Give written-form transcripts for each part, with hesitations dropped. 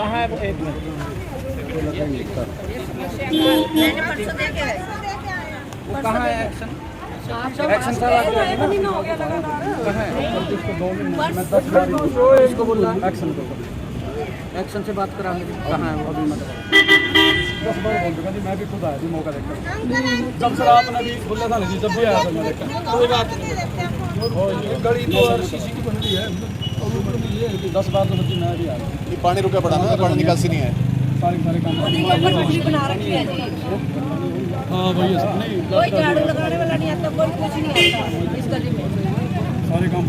कहाँ है वो? एक मिनट। वो कहाँ है एक्शन? एक्शन सर आप कहाँ है? इसको बोल रहा है एक्शन को। एक्शन से बात करा मेरी। कहाँ है वो अभी? मतलब 10 बार बोल दूँगा जी, मैं भी खुद आया जी मौका देखकर। जब सर आपने भी बोला था ना जी, जब भी आया था मैं देखकर। कोई बात नहीं, गली तो और शीशी की बन रही है। 10 बार तो बच्ची मैं भी आया। ये पानी रुका पड़ा ना, पानी निकासी नहीं है। सारे काम बना रखी है जी। हाँ भैया नहीं, कोई झाड़ू लगाने वाला नहीं आता, कोई कुछ नहीं आता इस गली में। सारे काम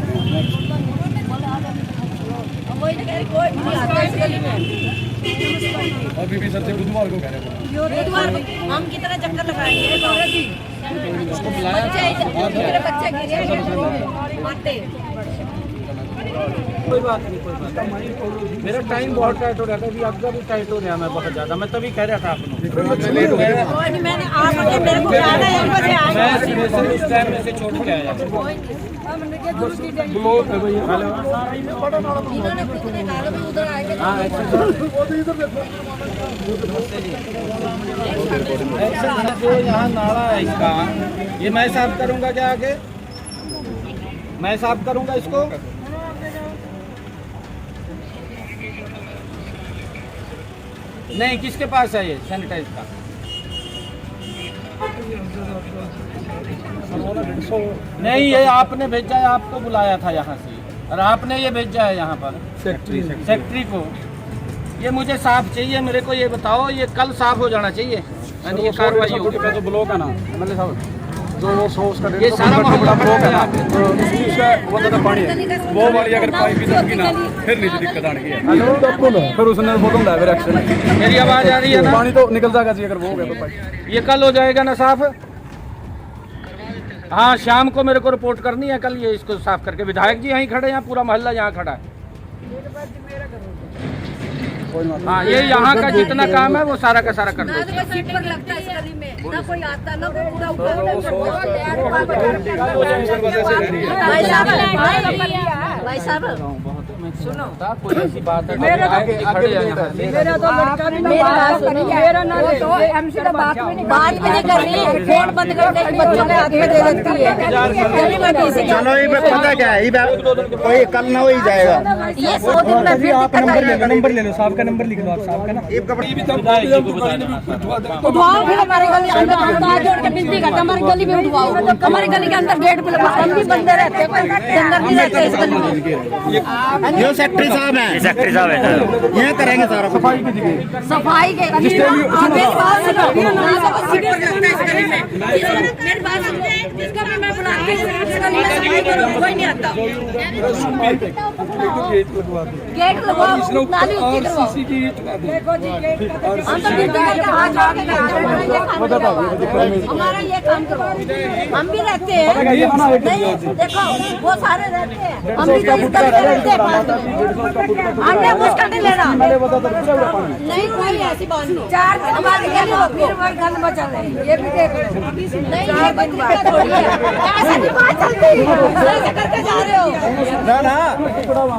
वही तो कह रही, कोई नहीं आता इस गली में। अभी भी सर से बुधवार को कह रहे हैं। बुधवार को हम कितना चक्कर लगाएंगे? मेरे बच्चे गिरे मारते। कोई बात नहीं, कोई बात नहीं। मेरा टाइम बहुत टाइट हो रहा था, अभी आपका भी टाइट हो रहा है मैं बहुत ज़्यादा। मैं तभी कह रहा था आपको लेट हो गया। कोई नहीं, मैंने आप मेरे को जाना है, 1 बजे आएंगे। उस टाइम में से छोड़ के आया। ब्लॉक है भैया। हेलो, इन्होंने खुद निकाला भी उधर आएंगे। हाँ एक्शन जो यहाँ नाला है इसका, ये मैं साफ करूँगा क्या आगे? मैं साफ करूँगा इसको। नहीं, किसके पास है ये सैनिटाइज का? नहीं, ये आपने भेजा है, आपको बुलाया था यहाँ से, और आपने ये भेजा है यहाँ पर सेक्रेटरी को। ये मुझे साफ चाहिए, मेरे को ये बताओ, ये कल साफ हो जाना चाहिए। यानी ये कार्रवाई होगी। जो ब्लॉक है ना मतलब साहब, जो ये सारा बड़ा ब्लॉक है ना, तो इसका वो ज़्यादा पानी है, वो वाली अगर पाइप भी दबगी ना फिर नहीं दिक्कत आने की है। हेलो, फिर उसने फोटो लाया फिर एक्शन। मेरी आवाज़ आ रही है ना? पानी तो निकल जाएगा जी अगर वो हो गया तो पाइप। ये कल हो जाएगा ना साफ? हाँ, शाम को मेरे को रिपोर्ट करनी है कल, ये इसको साफ करके। विधायक जी यहीं खड़े हैं, पूरा मोहल्ला यहाँ खड़ा है। हाँ, ये यहाँ का जितना काम है वो सारा का सारा कर दो। ना सीट पर लगता है इस गली में, ना कोई आता, ना कोई पूरा ऊपर। भाई साहब सुनो, कोई ऐसी बात है मेरा तो लड़का नहीं, मेरी बात सुनो, मेरा ना तो एमसी का बात भी नहीं कर रही है, फोन बंद करके बच्चों के हाथ में दे देती है। चलो ये पता क्या है, कोई कल ना हो ही जाएगा। ये 100 दिन में फिर आप नंबर ले लो, साहब का नंबर लिख लो आप, साहब का ना। उठवाओ फिर हमारी गली अंदर, हाथ जोड़ के विनती करते हमारी गली में उठवाओ। हमारी गली के अंदर गेट पे हम भी बंदे रहते हैं, अंदर नहीं रहते इस गली में। जो सेक्रेटरी साहब हैं, सेक्रेटरी साहब हैं, ये करेंगे सारा सफाई के मेरी बात सुनो, ना तो कोई सीट पर लगता है इस गली में। मेरी बात सुनो, जिसको भी मैं बुलाती हूँ इस गली में सफाई करो, कोई नहीं आता। गेट लगवाओ, नाली ऊंची करवाओ। हम तो विनती करके हाथ जोड़ के हमारा ये काम करो। हम भी रहते हैं, नहीं देखो वो सारे रहते हैं, हम भी तो इस गली में रहते हैं। हमने कुछ नहीं लेना, नहीं कोई ऐसी बात नहीं। 4 दिन हमारी गली हो, फिर वही गंद मचा रहे, ये भी देख नहीं, ये बंद बात थोड़ी है, ऐसे नहीं बात चलती। सही से करके जा रहे हो ना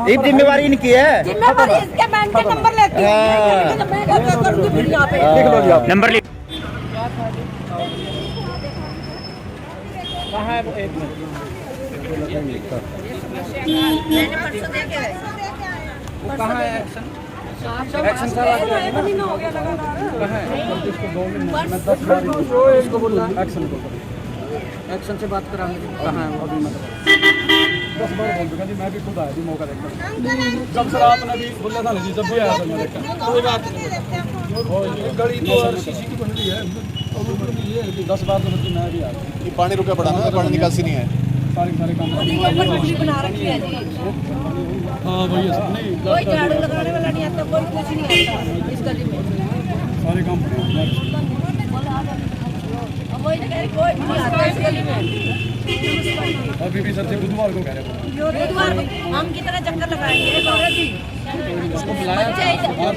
ये जिम्मेवारी इनकी है। जिम्मेदारी इसके, मैं इनके नंबर लेती हूँ, तो मैं क्या करूँगी फिर यहाँ पे? लिख लो जी आप नंबर लिख। कहाँ है वो? एक मिनट। मैंने परसों देखे है। वो कहाँ है एक्शन? एक्शन सर आप कहाँ है? इसको बोल रहा है एक्शन को। एक्शन से बात करा मेरी। कहाँ है वो अभी? मतलब 10 बार बोल दूँगा जी, मैं भी खुद आया जी मौका देखकर। जब सर आपने भी बोला था ना जी, जब भी आया था मैं देखकर। कोई बात नहीं, गली तो और शीशी की बन रही है। 10 बार तो बच्ची मैं भी आया। ये पानी रुका पड़ा ना, पानी निकासी नहीं है। सारे काम बना रखी है जी। हाँ भैया नहीं, कोई झाड़ू लगाने वाला नहीं आता, कोई कुछ नहीं आता इस गली में। सारे काम वही तो कह रही, कोई नहीं आता इस गली में। अभी भी सर से बुधवार को कह रहे हैं। बुधवार को हम कितना चक्कर लगाएंगे?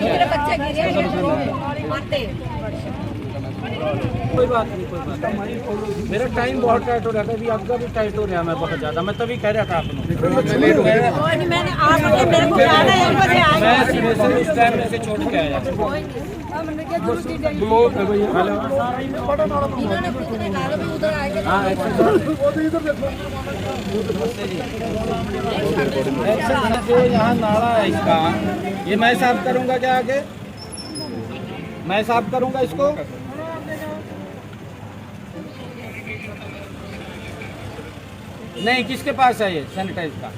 मेरे बच्चे गिरे मारते। कोई बात नहीं, कोई बात नहीं। मेरा टाइम बहुत टाइट हो रहा था, अभी आपका भी टाइट हो रहा है मैं बहुत ज़्यादा। मैं तभी कह रहा था आपको लेट हो गया। कोई नहीं, मैंने आप मेरे को जाना है, 1 बजे आएंगे। मैं स्पेशल उस टाइम में से छोड़ के आया। ब्लॉक है भैया। इन्होंने कुछ नहीं कहा भी उधर आएंगे। हाँ जो यहाँ नाला है इसका, ये मैं साफ करूँगा क्या आगे? मैं साफ करूँगा इसको। नहीं, किसके पास है ये सैनिटाइज का?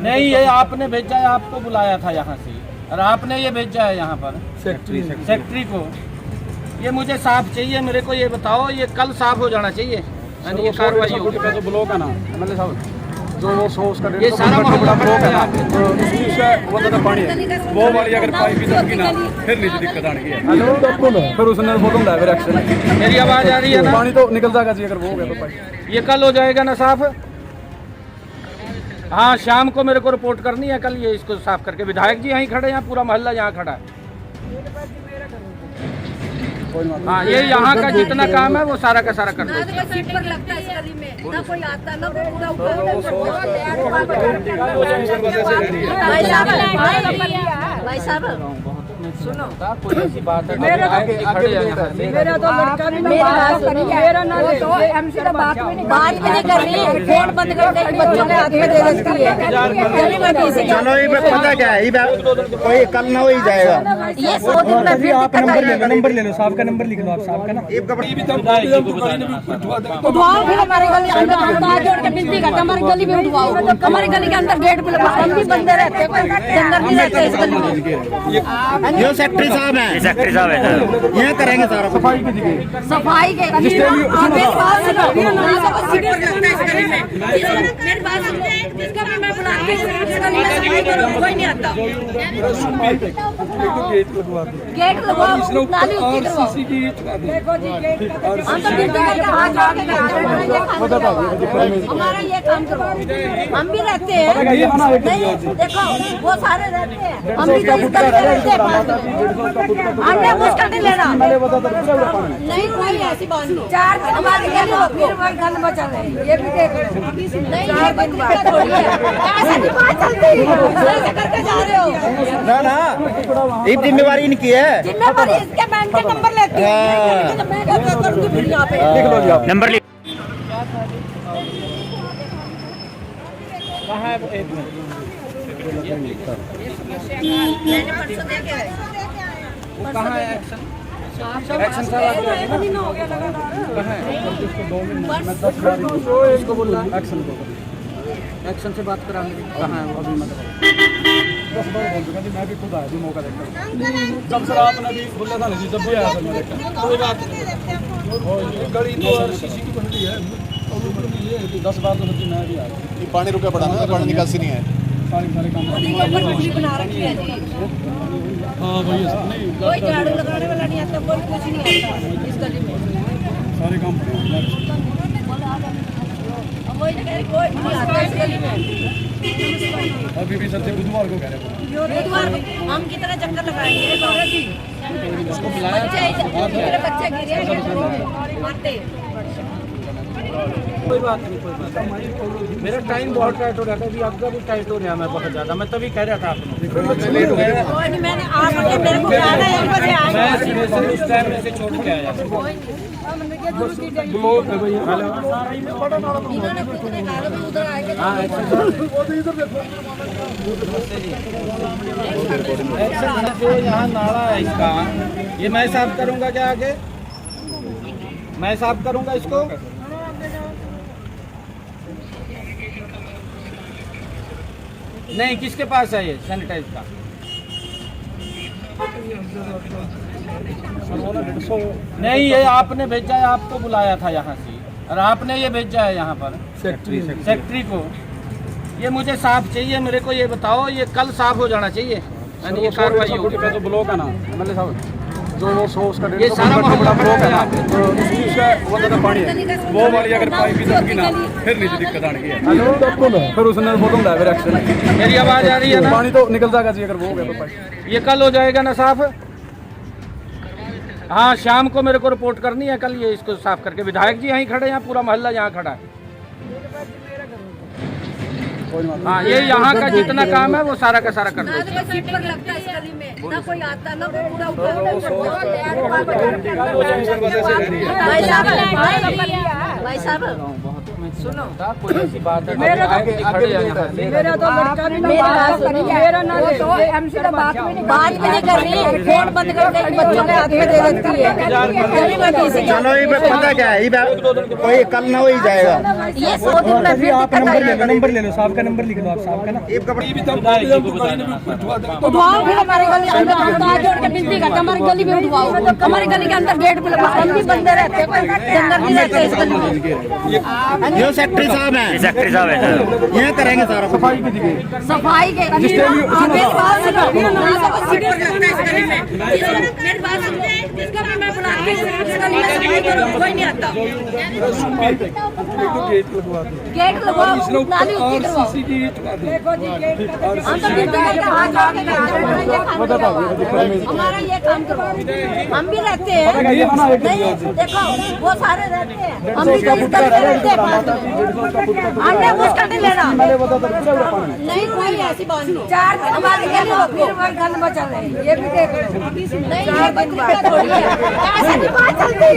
नहीं, ये आपने भेजा है, आपको बुलाया था यहाँ से, और आपने ये भेजा है यहाँ पर सेक्रेटरी को। ये मुझे साफ चाहिए, मेरे को ये बताओ, ये कल साफ हो जाना चाहिए। यानी ये कार्रवाई होगी। जो ब्लॉक है ना एमएलए साहब, जो वो सोर्स का ये सारा बड़ा ब्लॉक है ना, यहाँ पे। तो उससे वो ज़्यादा पानी है, वो वाली अगर पाइप की सबकी ना फिर नहीं दिक्कत आने की है। फिर उसने फोटो डाला फिर एक्शन। मेरी आवाज़ आ रही है ना? पानी तो निकल जाएगा जी अगर वो हो गया तो पाइप। ये कल हो जाएगा ना साफ? हाँ, शाम को मेरे को रिपोर्ट करनी है कल, ये इसको साफ करके। विधायक जी यहीं खड़े हैं, पूरा मोहल्ला यहाँ खड़ा है। हाँ, ये यहाँ का जितना काम है वो सारा का सारा कर दो। ना तो सीट पर लगता है इस गली में, ना कोई आता, ना कोई पूरा उठा। भाई साहब सुनो, कोई ऐसी बात है मेरा तो मेरा तो लड़का भी मेरा ना तो एमसी का बात भी नहीं कर रही है। फोन बंद कर दे, बच्चों के हाथ में दे देती है। चलो ये पता क्या है, ये कोई कल ना हो ही जाएगा। ये 100 दिन में फिर आप नंबर ले लो, साहब का नंबर लिख लो आप, साहब का ना। उठवाओ फिर हमारे गली अंदर, हाथ जोड़ के विनती करते हैं, हमारी गली में उठवाओ। हमारी गली के अंदर गेट पे हम भी बंदे रहते हैं, जंगल नहीं रहते इस गली में। ये सेक्रेटरी साहब हैं, सेक्रेटरी साहब है ये करेंगे सारा सफाई के मेरी बात सुनो, ना तो सीट पर लगता है इस गली में। मेरी बात सुनो, जिसका भी मैं बुलाती हूँ इस गली में सफाई करो, कोई नहीं आता। गेट लगवाओ, नाली ऊंची करवाओ। हम तो विनती करके हाथ जोड़ के हमारा ये काम करवाओ। हम भी रहते हैं, नहीं देखो वो सारे रहते हैं, हम भी तो इस गली में रहते हैं। हमने मुश्किल नहीं लेना, नहीं कोई ऐसी बात नहीं। 4 दिन हमारी गली हो, फिर वही गंद मचा रहे, ये भी देख नहीं। 4 दिन बाद थोड़ी है, ऐसे नहीं बात चलती, ऐसे करके जा रहे हो। ना ये जिम्मेवारी इनकी है। जिम्मेवारी इसके बैंक के नंबर लेती है, तो मैं क्या करूँगी फिर यहाँ पे? लिख लो जी आप नंबर लिख। कहाँ है वो? एक मिनट, मैंने परसों देखे है। वो कहाँ है एक्शन? एक्शन साहब आप कहाँ है? इसको बोल रहा है एक्शन से बात कराएंगे। कहाँ है वो? अभी मतलब 10 बार बोल चुका जी, मैं भी खुद आया जी मौका देखकर। जब सर आपने भी बोला था ना जी, जब भी आया था मैं देखा। कोई बात नहीं। और ये गली तो और शीशी की बनती है, और ऊपर भी ये 10 बार तो सच्ची मैं भी आया। ये पानी रुका पड़ा ना, पानी निकासी नहीं है। सारे काम ऊपर बिजली बना रखी है जी। हाँ भैया नहीं, कोई झाड़ू लगाने वाला नहीं आता, कोई कुछ नहीं आता इस गली में। सारे काम अब वही तो कह रही, कोई नहीं आता इस गली में। अभी भी सच्चे बुधवार को कह रहे हैं। बुधवार हम कितना चक्कर लगाएंगे? मेरे बच्चे गिरे हैं मारते। कोई बात नहीं, कोई बात नहीं। मेरा टाइम बहुत टाइट हो रहा था, अभी आपका भी टाइट हो रहा है, मैं बहुत ज़्यादा, मैं तभी कह रहा था आपको। कोई नहीं, मैंने 8 बजे मेरे को जाना है, 1 बजे मैं आएंगे। स्पेशल उस टाइम में से छोड़ के आया। ब्लॉक है भैया। इन्होंने कुछ नहीं कहा भी उधर आएंगे। हाँ, एक्शन जो यहाँ नाला है इसका, ये मैं साफ करूँगा क्या आगे? मैं साफ करूँगा इसको। नहीं, किसके पास है ये सैनिटाइज का? नहीं, ये आपने भेजा है, आपको बुलाया था यहाँ से, और आपने ये भेजा है यहाँ पर सेक्रेटरी को। ये मुझे साफ चाहिए, मेरे को ये बताओ, ये कल साफ हो जाना चाहिए। यानी ये कार्रवाई होगी। जो ब्लॉक है ना एमएलए साहब, जो वो सोर्स का ये सारा बड़ा ब्लॉक है ना, यहाँ पे। तो उससे वो ज़्यादा पानी है, वो वाली अगर पाइप की सबकी ना फिर नहीं दिक्कत आने की है। फिर उसने फोटो डाला फिर एक्शन। मेरी आवाज़ आ रही है ना? पानी तो निकल जाएगा जी अगर वो हो गया तो पाइप। ये कल हो जाएगा ना साफ? हाँ, शाम को मेरे को रिपोर्ट करनी है कल, ये इसको साफ करके। विधायक जी यहीं खड़े हैं, पूरा मोहल्ला यहाँ खड़ा है। हाँ, ये यहाँ का जितना काम है वो सारा का सारा कर ना दो। तो कोई सीट पर लगता है इस गली में, ना कोई आता, ना कोई पूरा उठा भाई साहब सुनो, कोई ऐसी बात है मेरे आगे खड़े हैं यहाँ से। मेरा तो लड़का भी मेरी बात सुनिए, मेरा ना तो एमसी से बात भी नहीं कर रही है, फोन बंद करके बच्चों के हाथ में दे देती है। चलो ये पता क्या है, ये कोई कल ना हो ही जाएगा। ये 100 दिन में फिर दिक्कत आएगी। नंबर ले लो, साहब का नंबर लिख लो आप, साहब का ना। ये कपड़े उठवाओ फिर हमारे गली अंदर, हम तो आज जोड़ के बिजली का हमारी गली में उठवाओ। हमारी गली के अंदर गेट पे हम भी बंदे रहते हैं, जंगल नहीं रहते इस गली में। ये सेक्रेटरी साहब हैं, सेक्रेटरी साहब है सर। ये करेंगे सारा सफाई के मेरी बात सुनो, ना तो कोई सीट पर लगता है इस गली में। मेरी बात सुनो, जिसका भी मैं बुलाती हूँ इस गली में सफाई करो, कोई नहीं आता। गेट लगवाओ, नाली ऊंची करवाओ। हम तो ड्यूटी करके हाथ जोड़ के हमारा ये काम करो। हम भी रहते हैं, नहीं देखो वो सारे रहते हैं, हम भी कहीं करते रहते हैं। हमने कुछ करने लेना नहीं, कोई ऐसी बात नहीं। 4 दिन हमारी गली में फिर वही गंद मचा रहे हैं, ये भी देख रहे हो। नहीं 4 दिन बाद थोड़ी है, ऐसे नहीं बात चलती,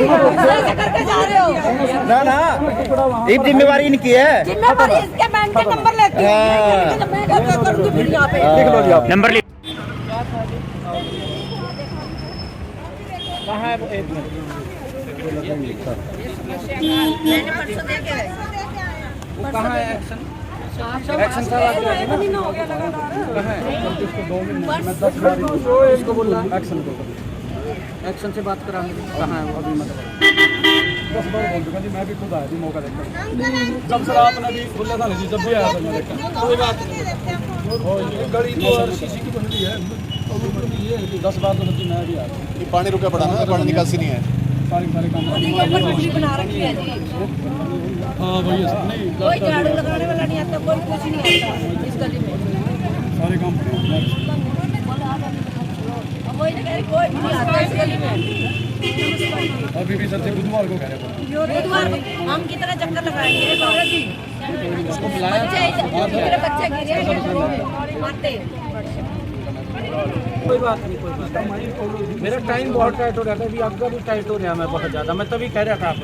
ऐसे करके जा रहे हो। ना ये जिम्मेवारी इनकी है। जिम्मेदारी इसके बैंक का नंबर लेती है, तो मैं क्या करूँगी फिर यहाँ पे। लिख लो जी आप। नंबर लिख। कहाँ है वो? एक मिनट। मैंने परसों देखे हैं। वो कहाँ है एक्शन? एक्शन साहब आप महीना हो गया लगातार। इसको बोल रहा है एक्शन से बात कराएंगे। कहाँ है वो अभी? मतलब 10 बार बोल दूंगा जी, मैं भी खुद आया जी मौका देखकर। जब सर आपने भी खुला था जी, जब भी आया था मैं देखा। कोई बात नहीं। और ये गाड़ी तो और शीशी की बन रही है, और ऊपर भी ये है कि 10 बार तो बच्ची मैं भी आया। ये पानी रुका पड़ा ना, पानी निकासी नहीं है। सारे काम बिजली बना रखी है जी, हाँ भैया सर, नहीं कोई झाड़ू लगाने वाला नहीं आता, कोई कुछ नहीं आता इस गली में। सारे काम अब वही तो कह रही, कोई भी नहीं आता इस गली में। अभी भी सर से बुधवार को कह रहे थे। बुधवार को हम कितना चक्कर लगाएंगे मेरे बच्चे गिरे मारते। कोई बात नहीं, कोई बात नहीं। मेरा टाइम बहुत टाइट हो रहा था, अभी आपका भी टाइट हो रहा है मैं बहुत ज़्यादा। मैं तभी कह रहा था आपको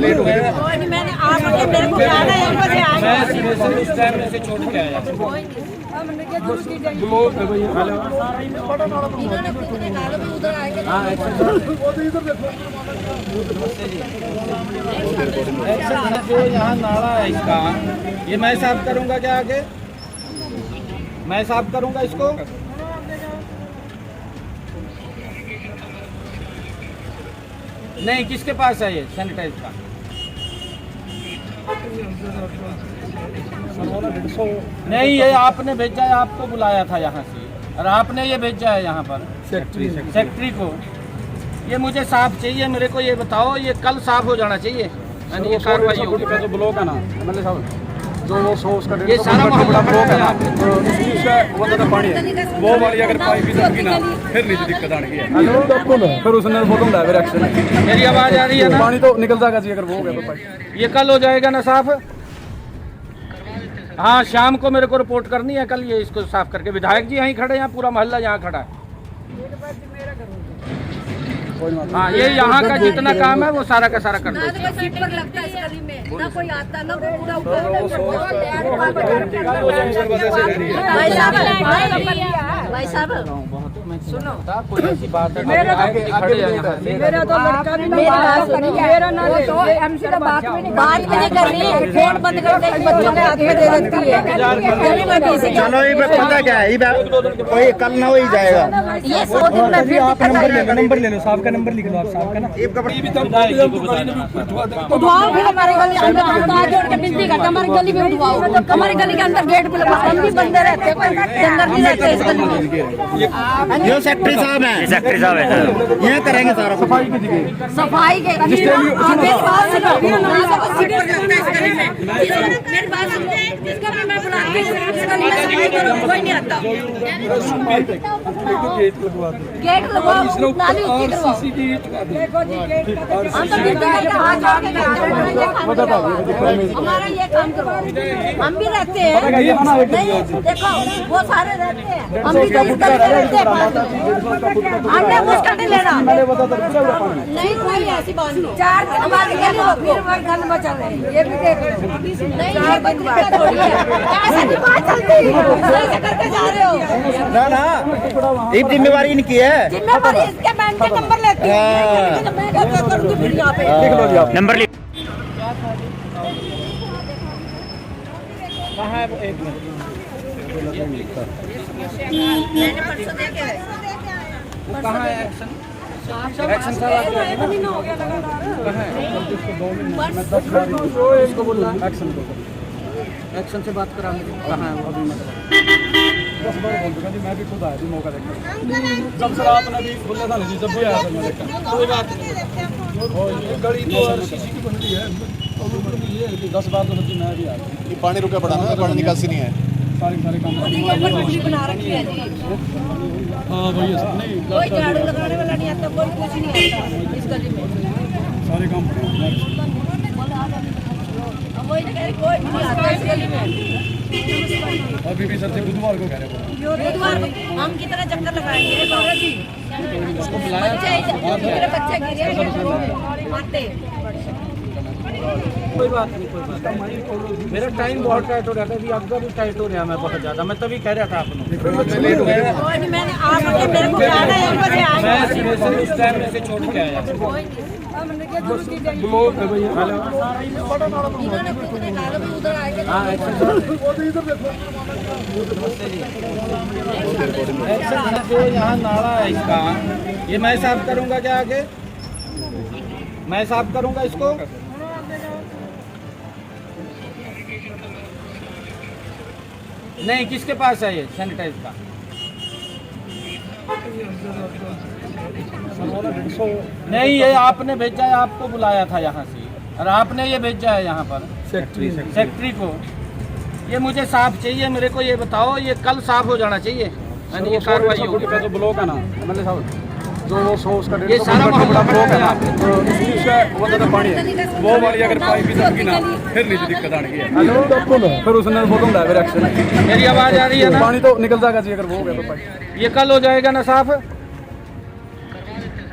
लेट हो गया। कोई नहीं, मैंने आप मेरे को जाना है, 1 बजे मैं आएगा। सिर्फ इस टाइम में से छोड़ के आया। इन्होंने कितने डालो में उधर आएंगे। हाँ एक्शन जो यहाँ नाला है इसका, ये मैं साफ करूँगा क्या आगे? मैं साफ करूँगा इसको। नहीं, किसके पास है ये सैनिटाइज का? नहीं, ये आपने भेजा है, आपको बुलाया था यहाँ से, और आपने ये भेजा है यहाँ पर सेक्रेटरी को। ये मुझे साफ चाहिए, मेरे को ये बताओ, ये कल साफ हो जाना चाहिए। यानी ये कार्रवाई होगी। जो ब्लॉक है ना एमएलए साहब, जो वो 100 उसका ये सारा मोहल्ला ब्लॉक है ना, यहाँ पे। उसका वो ज़्यादा पानी है, वो वाली अगर पाइप भी दबकी ना फिर नहीं दिक्कत आने की है। फिर उसने बोतल लाया फिर एक्शन। मेरी आवाज़ आ रही है ना? पानी तो निकल जाएगा जी अगर वो हो गया तो पाइप। ये कल हो जाएगा ना साफ? हाँ, शाम को मेरे को रिपोर्ट करनी है कल, ये इसको साफ करके। विधायक जी यहीं खड़े हैं, पूरा मोहल्ला यहाँ खड़ा है। हाँ, ये यहाँ का जितना काम है वो सारा का सारा कर ना दो। तो कोई सीट पर लगता है इस गली में, ना कोई आता, ना कोई पूरा उठा। भाई साहब सुनो, कोई ऐसी बात है मेरे आगे खड़े हैं यहाँ से। मेरा तो लड़का भी मेरी बात सुनिए, मेरा ना तो एमसी से बात भी नहीं कर रही है, फोन बंद करके बच्चों के हाथ में दे देती है। चलो ये पता क्या है, ये कोई कल ना हो ही जाएगा। ये 100 दिन में फिर दिक्कत आएगी। नंबर ले लो, साहब का नंबर लिख लो आप, साहब का ना। ये कपड़े उठवाओ फिर हमारे गली अंदर, हम तो आज जोड़ के बिजली का हमारी गली में उठवाओ। हमारी गली के अंदर गेट पे हम भी बंदे रहते हैं, जंगल नहीं रहते इस गली में। ये सेक्रेटरी साहब हैं, सेक्रेटरी साहब है सर। ये करेंगे सारा सफाई के मेरी बात सुनो, ना तो कोई सीट पर लगता है इस गली में। मेरी बात सुनो, जिसका भी मैं बुलाती के गली में सफाई करो, कोई नहीं आता। गेट लगवाओ, नाली ऊंची करवाओ। हम तो ड्यूटी करके हाथ जोड़ के हमारा ये काम करवाओ। हम भी रहते हैं, नहीं देखो वो सारे रहते हैं, हम भी तो इस गली में रहते हैं। हमने मुश्किल नहीं लेना, नहीं कोई ऐसी बात नहीं। 4 दिन हमारी गली हो, फिर वही गल बचा रहे, ये भी देख लो। नहीं ये कोई दिक्कत थोड़ी है, ऐसे नहीं बात चलती, ऐसे करके जा रहे हो। ना ना ये जिम्मेवारी इनकी है। जिम्मेवारी इसके बैंक के नंबर लेती है, मैं क्या करूँगी फिर यहाँ पे। नंबर लिख। कहाँ है वो? एक मिनट। मैंने परसों देखे है। वो कहाँ है एक्शन? एक्शन साहब आप कहाँ है? इसको बोलना एक्शन से बात करा मुझे। कहाँ है वो? अभी मतलब 10 बार बोल दूंगा जी, मैं भी खुद आया थी मौका देखकर। जब सर आपने भी खुला था नहीं, जब भी आया था मैं देखा। कोई बात नहीं। और ये गली तो आरसीसी की बन रही है, और ऊपर भी ये 10 बार तो सच्ची मैं भी आया था। ये पानी रुका पड़ा ना, पानी निकासी नहीं है। सारे काम बिल्डिंग बना रखी है जी, हाँ भैया सब नहीं, कोई झाड़ू लगाने वाला नहीं आता, कोई कुछ नहीं आता इस गली में। सारे काम अब वही तो कह रही, कोई नहीं आता इस गली में। अभी भी सर से बुधवार को कह रहे हैं। बुधवार को हम कितना चक्कर लगाएंगे, मेरे बच्चे गिरे आते। कोई बात नहीं, कोई बात नहीं। मेरा टाइम बहुत टाइट हो रहा था, अभी आपका भी टाइट हो रहा है, मैं बहुत ज़्यादा, मैं तभी कह रहा था आपको। कोई नहीं, मैंने आप मेरे को जाना है, 1 बजे मैं आएंगे। स्पेशल उस टाइम में से छोड़ के आया। ब्लॉक है भैया। इन्होंने खुद निकालो भी उधर आएंगे। हाँ एक्शन जो यहाँ नाला है इसका, ये मैं साफ करूँगा क्या आगे? मैं साफ करूँगा इसको। नहीं, किसके पास है ये सैनिटाइज का? नहीं, ये आपने भेजा है, आपको बुलाया था यहाँ से, और आपने ये भेजा है यहाँ पर सेक्रेटरी को। ये मुझे साफ चाहिए, मेरे को ये बताओ, ये कल साफ हो जाना चाहिए, यानी ये कार्रवाई होगी। जो ब्लॉक है ना एमएलए साहब, जो वो 100 उसका ये सारा मोहल्ला ब्लॉक है ना, यहाँ पे। तो उसका वो ज़्यादा पानी है, वो वाली अगर पाइप की सबकी ना, फिर नीचे दिक्कत आने की है। फिर उसने फोटो लाया फिर एक्शन। मेरी आवाज़ आ रही है ना? पानी तो निकल जाएगा जी अगर वो हो गया तो पाइप। ये कल हो जाएगा ना साफ?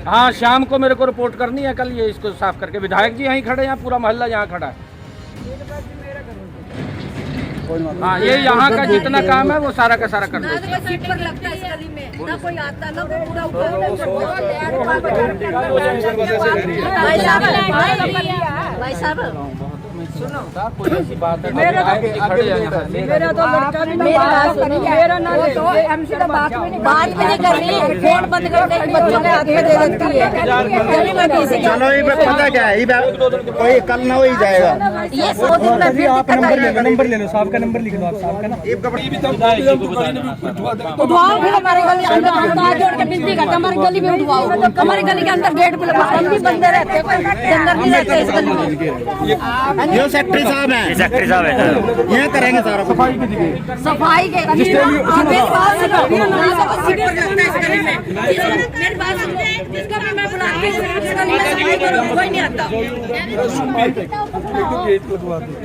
हाँ, शाम को मेरे को रिपोर्ट करनी है कल, ये इसको साफ करके। विधायक जी यहीं खड़े हैं, पूरा मोहल्ला यहाँ खड़ा है। हाँ, ये यहाँ का जितना काम है वो सारा का सारा कर दो। ना तो कोई सीट पर लगता है इस गली में, ना कोई आता, ना कोई पूरा भाई साहब सुनो, कोई ऐसी बात है मेरा तो खड़े हैं यहाँ से। मेरा तो लड़का भी मेरा बात मेरा ना तो एमसी का बात भी नहीं कर रही, फोन बंद करके बच्चों के हाथ में दे देती है। गली में किसी का चलो ये पता क्या है, ये कोई कल ना हो ही जाएगा। ये 100 दिन में फिर नंबर ले लो, साहब का नंबर लिख लो आप, साहब का ना। उठवाओ फिर हमारे गली अंदर, हम तो हाथ जोड़ के विनती करते हैं, हमारी गली में उठवाओ। हमारी गली के अंदर गेट पे लगाओ, हम भी बंदे रहते हैं, कोई अंदर नहीं रहते इस गली में। ये सेक्रेटरी साहब हैं, सेक्रेटरी साहब हैं, ये करेंगे सारा सफाई के मेरी बात सुनो, ना तो कोई सीट पर लगता है इस गली में। मेरी बात सुनो, जिसको भी मैं बुलाती हूँ इस गली में सफाई करो, कोई नहीं आता।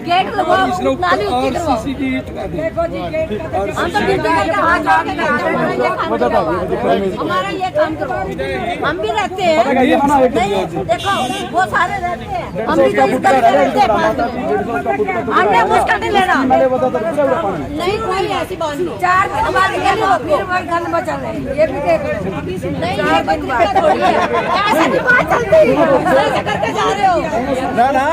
गेट लगवाओ, नाली ऊंची करवाओ। हम तो ड्यूटी करके हाथ जोड़ के हमारा ये काम करवाओ। हम भी रहते हैं, नहीं देखो वो सारे रहते हैं, हम भी तो इस गली में रहते हैं। हमने मुश्किल नहीं लेना, नहीं कोई ऐसी बात नहीं। 4 दिन हमारी गली हो, फिर वही गल बचा रहे, ये भी देख लो। नहीं ये कोई दिक्कत थोड़ी है, ऐसे नहीं बात चलती, ऐसे करके जा रहे हो। ना ना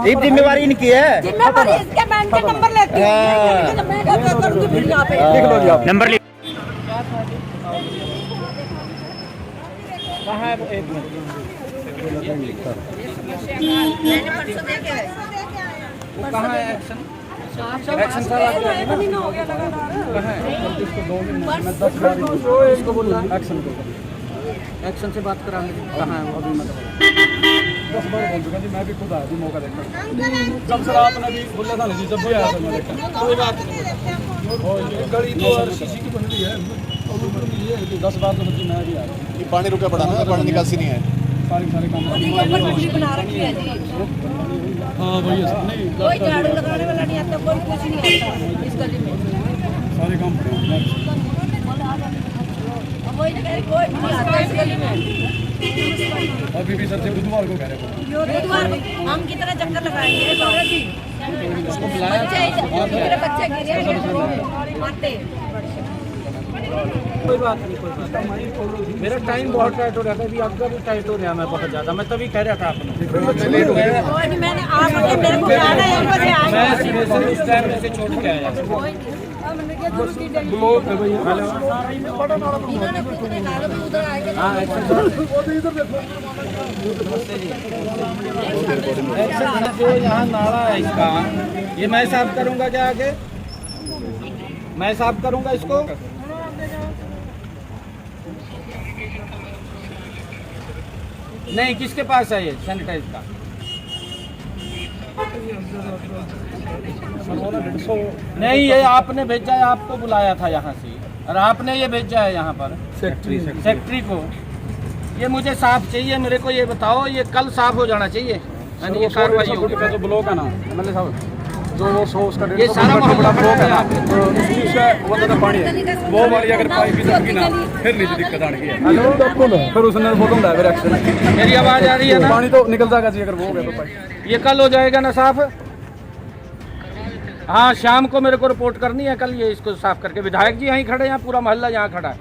ये जिम्मेवारी इनकी है। जिम्मेवारी इसके बैंक के नंबर लेती है, मैं क्या करूँगी फिर यहाँ पे। नंबर लिख। कहाँ है वो? एक मिनट। मैंने परसों देखे है। वो कहाँ है एक्शन? एक्शन साहब आप कहाँ है? इसको बोलना एक्शन एक्शन से बात करा मुझे। कहाँ है वो? अभी मतलब 10 बार बोल चुका जी, मैं भी खुद आया थी मौका देखकर। जब सर आपने भी बोला था ना जी, जब भी आया था मैं देखकर। कोई बात नहीं। और ये गली तो RCC की बन रही है, और ऊपर भी ये 10 बार तो सच्ची मैं भी आया था। ये पानी रुका पड़ा ना, पानी निकासी नहीं है। सारे काम पटरी बना रखी है जी। हाँ वही है सर, नहीं कोई झाड़ू लगाने वाला नहीं आता, कोई कुछ नहीं आता इस गली में। सारे काम पड़े हैं। अब वही तो कह रही, कोई नहीं आता इस गली में। अभी भी सर से बुधवार को कह रहे थे। बुधवार को हम कितना चक्कर लगाएंगे बच्चे मेरे बच्चे गिरे मारते। कोई बात नहीं, कोई बात नहीं। मेरा टाइम बहुत टाइट हो रहा था, अभी आपका भी टाइट हो रहा है मैं बहुत ज़्यादा। मैं तभी कह रहा था आपने लेट हो गया। कोई नहीं, मैंने आप मेरे को जाना है, बजे मैं आएंगे। सिर्फ इस टाइम से छोड़ के आया। ब्लॉक है भैया। इन्होंने कितने नालों में उधर आएंगे। हाँ एक्शन जो यहाँ नाला है इसका, ये मैं साफ करूँगा क्या आगे? मैं साफ करूँगा इसको। नहीं, किसके पास है ये सैनिटाइज का? नहीं, ये आपने भेजा है, आपको बुलाया था यहाँ से, और आपने ये भेजा है यहाँ पर सेक्रेटरी को। ये मुझे साफ चाहिए, मेरे को ये बताओ, ये कल साफ हो जाना चाहिए। यानी ये कार्रवाई होगी। जो ब्लॉक है ना MLA साहब, जो वो 100 उसका ये सारा बड़ा ब्लॉक है यहाँ पे। तो उसका वो ज़्यादा पानी है, वो वाली अगर पाइप की सबकी ना फिर नहीं दिक्कत आने की है। फिर उसने बोतल लाया फिर एक्शन। मेरी आवाज़ आ रही है ना? पानी तो निकल जाएगा जी अगर वो हो गया तो पाइप। ये कल हो जाएगा ना साफ? हाँ, शाम को मेरे को रिपोर्ट करनी है कल, ये इसको साफ करके। विधायक जी यहीं खड़े हैं, पूरा मोहल्ला यहाँ खड़ा है।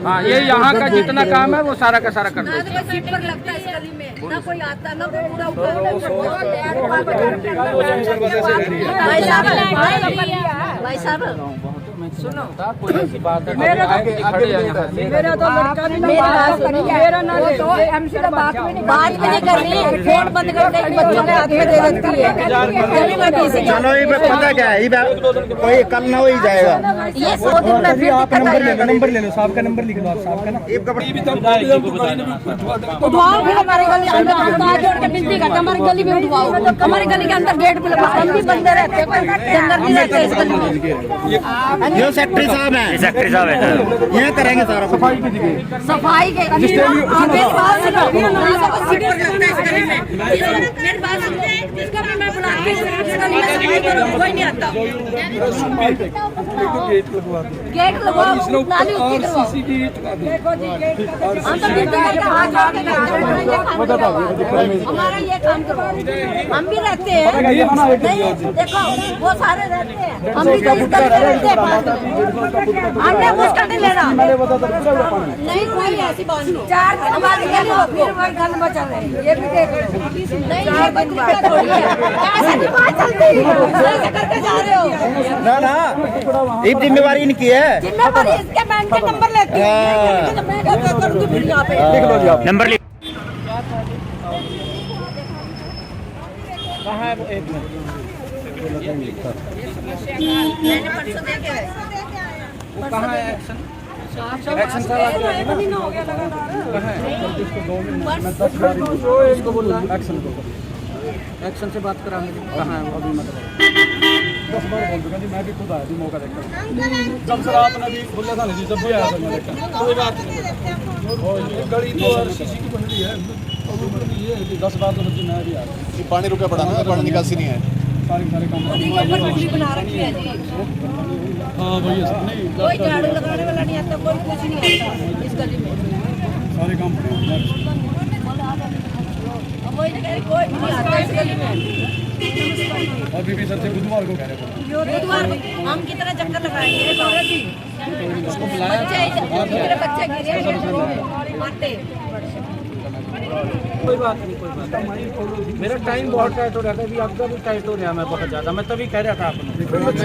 हाँ, ये यहाँ का जितना काम है वो सारा का सारा कर ना दो। तो कोई सीट पर लगता है इस गली में, ना कोई आता, ना कोई पूरा उठा। भाई साहब सुनो, कोई ऐसी बात है मेरा तो खड़े हैं यहाँ से। मेरा तो लड़का नहीं, मेरा ना तो एमसी का बात भी नहीं कर रही है। फोन बंद करके बच्चों के हाथ में दे देती है। चलो ये पता क्या है, ये कोई कल ना हो ही जाएगा। ये 100 दिन में फिर नंबर ले लो, साहब का नंबर लिख लो आप, साहब का ना। उठवाओ फिर हमारे गली अंदर हाथ जोड़ के विनती करते, हमारी गली में उठवाओ। हमारी गली के अंदर गेट पे हम भी बंद रहते हैं, अंदर नहीं रहते इस गली में। जो सेक्रेटरी साहब हैं, सेक्रेटरी साहब हैं, ये करेंगे सारा सफाई के मेरी बात सुनो, ना तो कोई सीट पर लगता है इस गली में। मेरी बात सुनते हैं, जिसको भी मैं बुलाती हूँ इस गली में सफाई करो, कोई नहीं आता। गेट लगवाओ, नाली उसकी करवाओ। हम तो विनती करके हाथ जोड़ के हमारा ये काम करवाओ। हम भी रहते हैं, नहीं देखो वो सारे रहते हैं, हम भी तो इस गली में रहते हैं। हमने मुश्किल नहीं लेना, नहीं कोई ऐसी बात नहीं। 4 दिन हमारी गली हो, फिर वही गल बचा रहे, ये भी देख नहीं, ये दिक्कत थोड़ी है, ऐसे नहीं बात चलती, ऐसे करके जा रहे हो। ना ना, ये जिम्मेवारी इनकी है। जिम्मेवारी इसके बैंक के नंबर लेती है, तो मैं क्या करूँगी फिर यहाँ पे? लिख लो जी आप नंबर लिख। कहाँ है वो? एक मिनट, मैंने परसों देखे है। वो कहाँ है एक्शन? एक्शन साहब आ गया है ना? कहाँ है? इसको बोल रहा है एक्शन को एक्शन से बात कराएंगे। कहाँ है वो? अभी मतलब 10 बार बोल चुका जी, मैं भी खुद आया थी मौका देखकर। जब सर आपने भी बोला था ना जी, जब भी आया था मैं देखकर। कोई बात नहीं। और ये गली तो RCC की बन रही है, और ऊपर भी ये 10 बार तो सच्ची मैं भी आया था। ये पानी रुका पड़ा ना, पानी निकासी नहीं है। सारे काम पटरी बना रखी है जी। हाँ वही है सर, नहीं कोई झाड़ू लगाने वाला नहीं आता, कोई कुछ नहीं आता इस गली में। सारे काम पड़े हैं। अब वही तो कह रही, कोई नहीं आता इस गली में। अभी भी सर से बुधवार को कह रहे थे। बुधवार को हम कितना चक्कर लगाएंगे बच्चे मेरे बच्चे गिरे मारते। कोई बात नहीं, कोई बात नहीं। मेरा टाइम बहुत टाइट हो रहा था, अभी आपका भी टाइट हो रहा है मैं बहुत ज़्यादा। मैं तभी कह रहा था आपने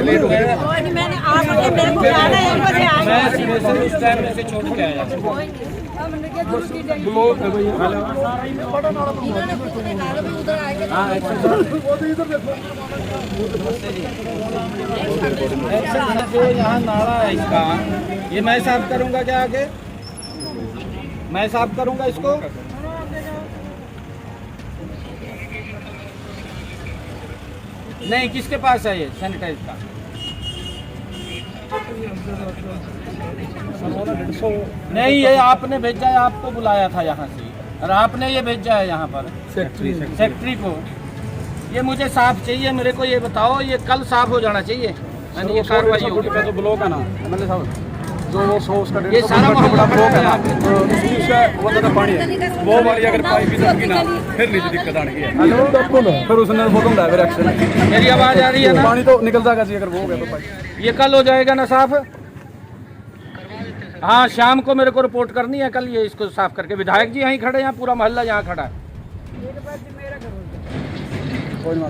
लेट हो गया। कोई नहीं, मैंने आप मेरे को जाना है, बजे आएंगे। मैं सिर्फ इस टाइम से छोड़ के आया। ब्लॉक है भैया। इन्होंने कितने नालों में उधर आएंगे। हाँ एक्शन जो यहाँ नाला है इसका, ये मैं साफ करूँगा क्या आगे? मैं साफ करूंगा इसको। नहीं, किसके पास है ये सैनिटाइज का? नहीं, ये आपने भेजा है, आपको बुलाया था यहाँ से, और आपने ये भेजा है यहाँ पर सेक्रेटरी को। ये मुझे साफ चाहिए, मेरे को ये बताओ, ये कल साफ हो जाना चाहिए। यानी ये कार्रवाई होगी। जो ब्लॉक है ना एमएलए साहब, जो वो 100 उसका ये सारा बड़ा ब्लॉक है ना, है। उसका वो ज़्यादा पानी है, वो वाली अगर पाइप भी सबकी ना फिर नहीं दिक्कत आने की है। फिर उसने फोटो डाला फिर एक्शन। मेरी आवाज आ रही है ना? पानी तो निकल जाएगा जी अगर वो हो गया तो पाइप। ये कल हो जाएगा ना साफ? हाँ, शाम को मेरे को रिपोर्ट करनी है कल, ये इसको साफ करके। विधायक जी यहीं खड़े हैं, पूरा मोहल्ला यहाँ खड़ा है।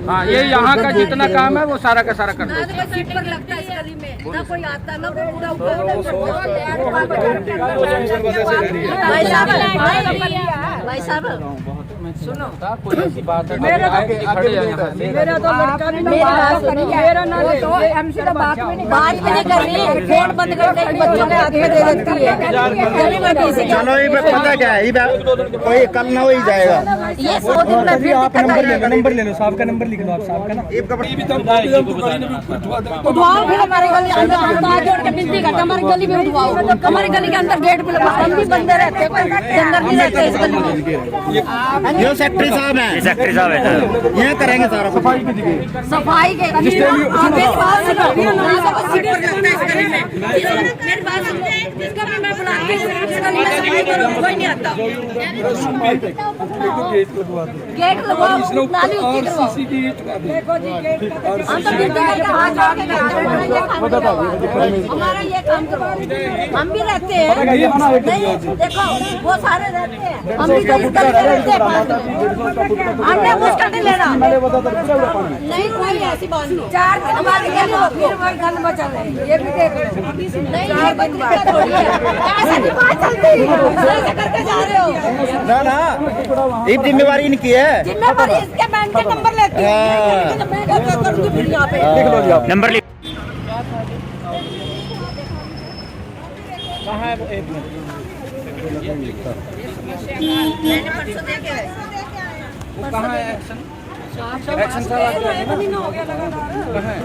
हाँ, ये यहाँ का जितना काम है वो सारा का सारा कर दो। ना तो सीट पर लगता है इस गली में, ना कोई आता, ना कोई पूरा ऊपर। भाई साहब सुनो, कोई ऐसी बात है मेरा तो लड़का भी मेरा ना ले, हमसे तो बात भी नहीं कर रही है। फोन बंद करके बच्चों के हाथ में दे देती है। चलो ये पता क्या है, ये कोई कल ना हो ही जाएगा। ये 100 दिन में फिर आप नंबर ले लो, साहब का नंबर लिख लो आप, साहब का ना। उठवाओ फिर हमारे गली अंदर हाथ जोड़ के विनती करते, हमारी गली में उठवाओ। हमारी गली के अंदर गेट पे हम भी बंदे रहते हैं, अंदर नहीं रहते इस गली में। ये सेक्रेटरी साहब हैं, सेक्रेटरी साहब हैं, ये करेंगे सारा सफाई की जगह। सफाई के मेरी बात सुनो, ना सब सीट पर लगता है इस गली में। मेरी बात सुनो, जिसका भी मैं बुलाती हूँ इस गली में सफाई करो, कोई नहीं आता। गेट लगवाओ, नाली ऊंची करवाओ। हम तो विनती करके हाथ जोड़ के कहते हैं हमारा ये काम करवाओ। हम भी रहते हैं, नहीं देखो वो सारे रहते हैं, हम भी तो इस गली में रहते हैं। हमने मुश्किल नहीं लेना, नहीं कोई ऐसी बात नहीं। 4 दिन हमारे गली में फिर वही गंद मचा रहे हैं, ये भी देख नहीं, ये कोई दिक्कत थोड़ी है। ऐसे नहीं बात चलती, ऐसे करके जा रहे हो ना ना, ये जिम्मेवारी इनकी है। जिम्मेवारी इसके, मैं इनके नंबर लेती हूँ, मैं क्या करूँगी फिर यहाँ पे। लिख लो जी आप नंबर लिख। कहाँ है वो? एक मिनट, मैंने परसों देखे है। वो कहाँ है एक्शन? एक्शन साहब आप जाइए ना। कहाँ है?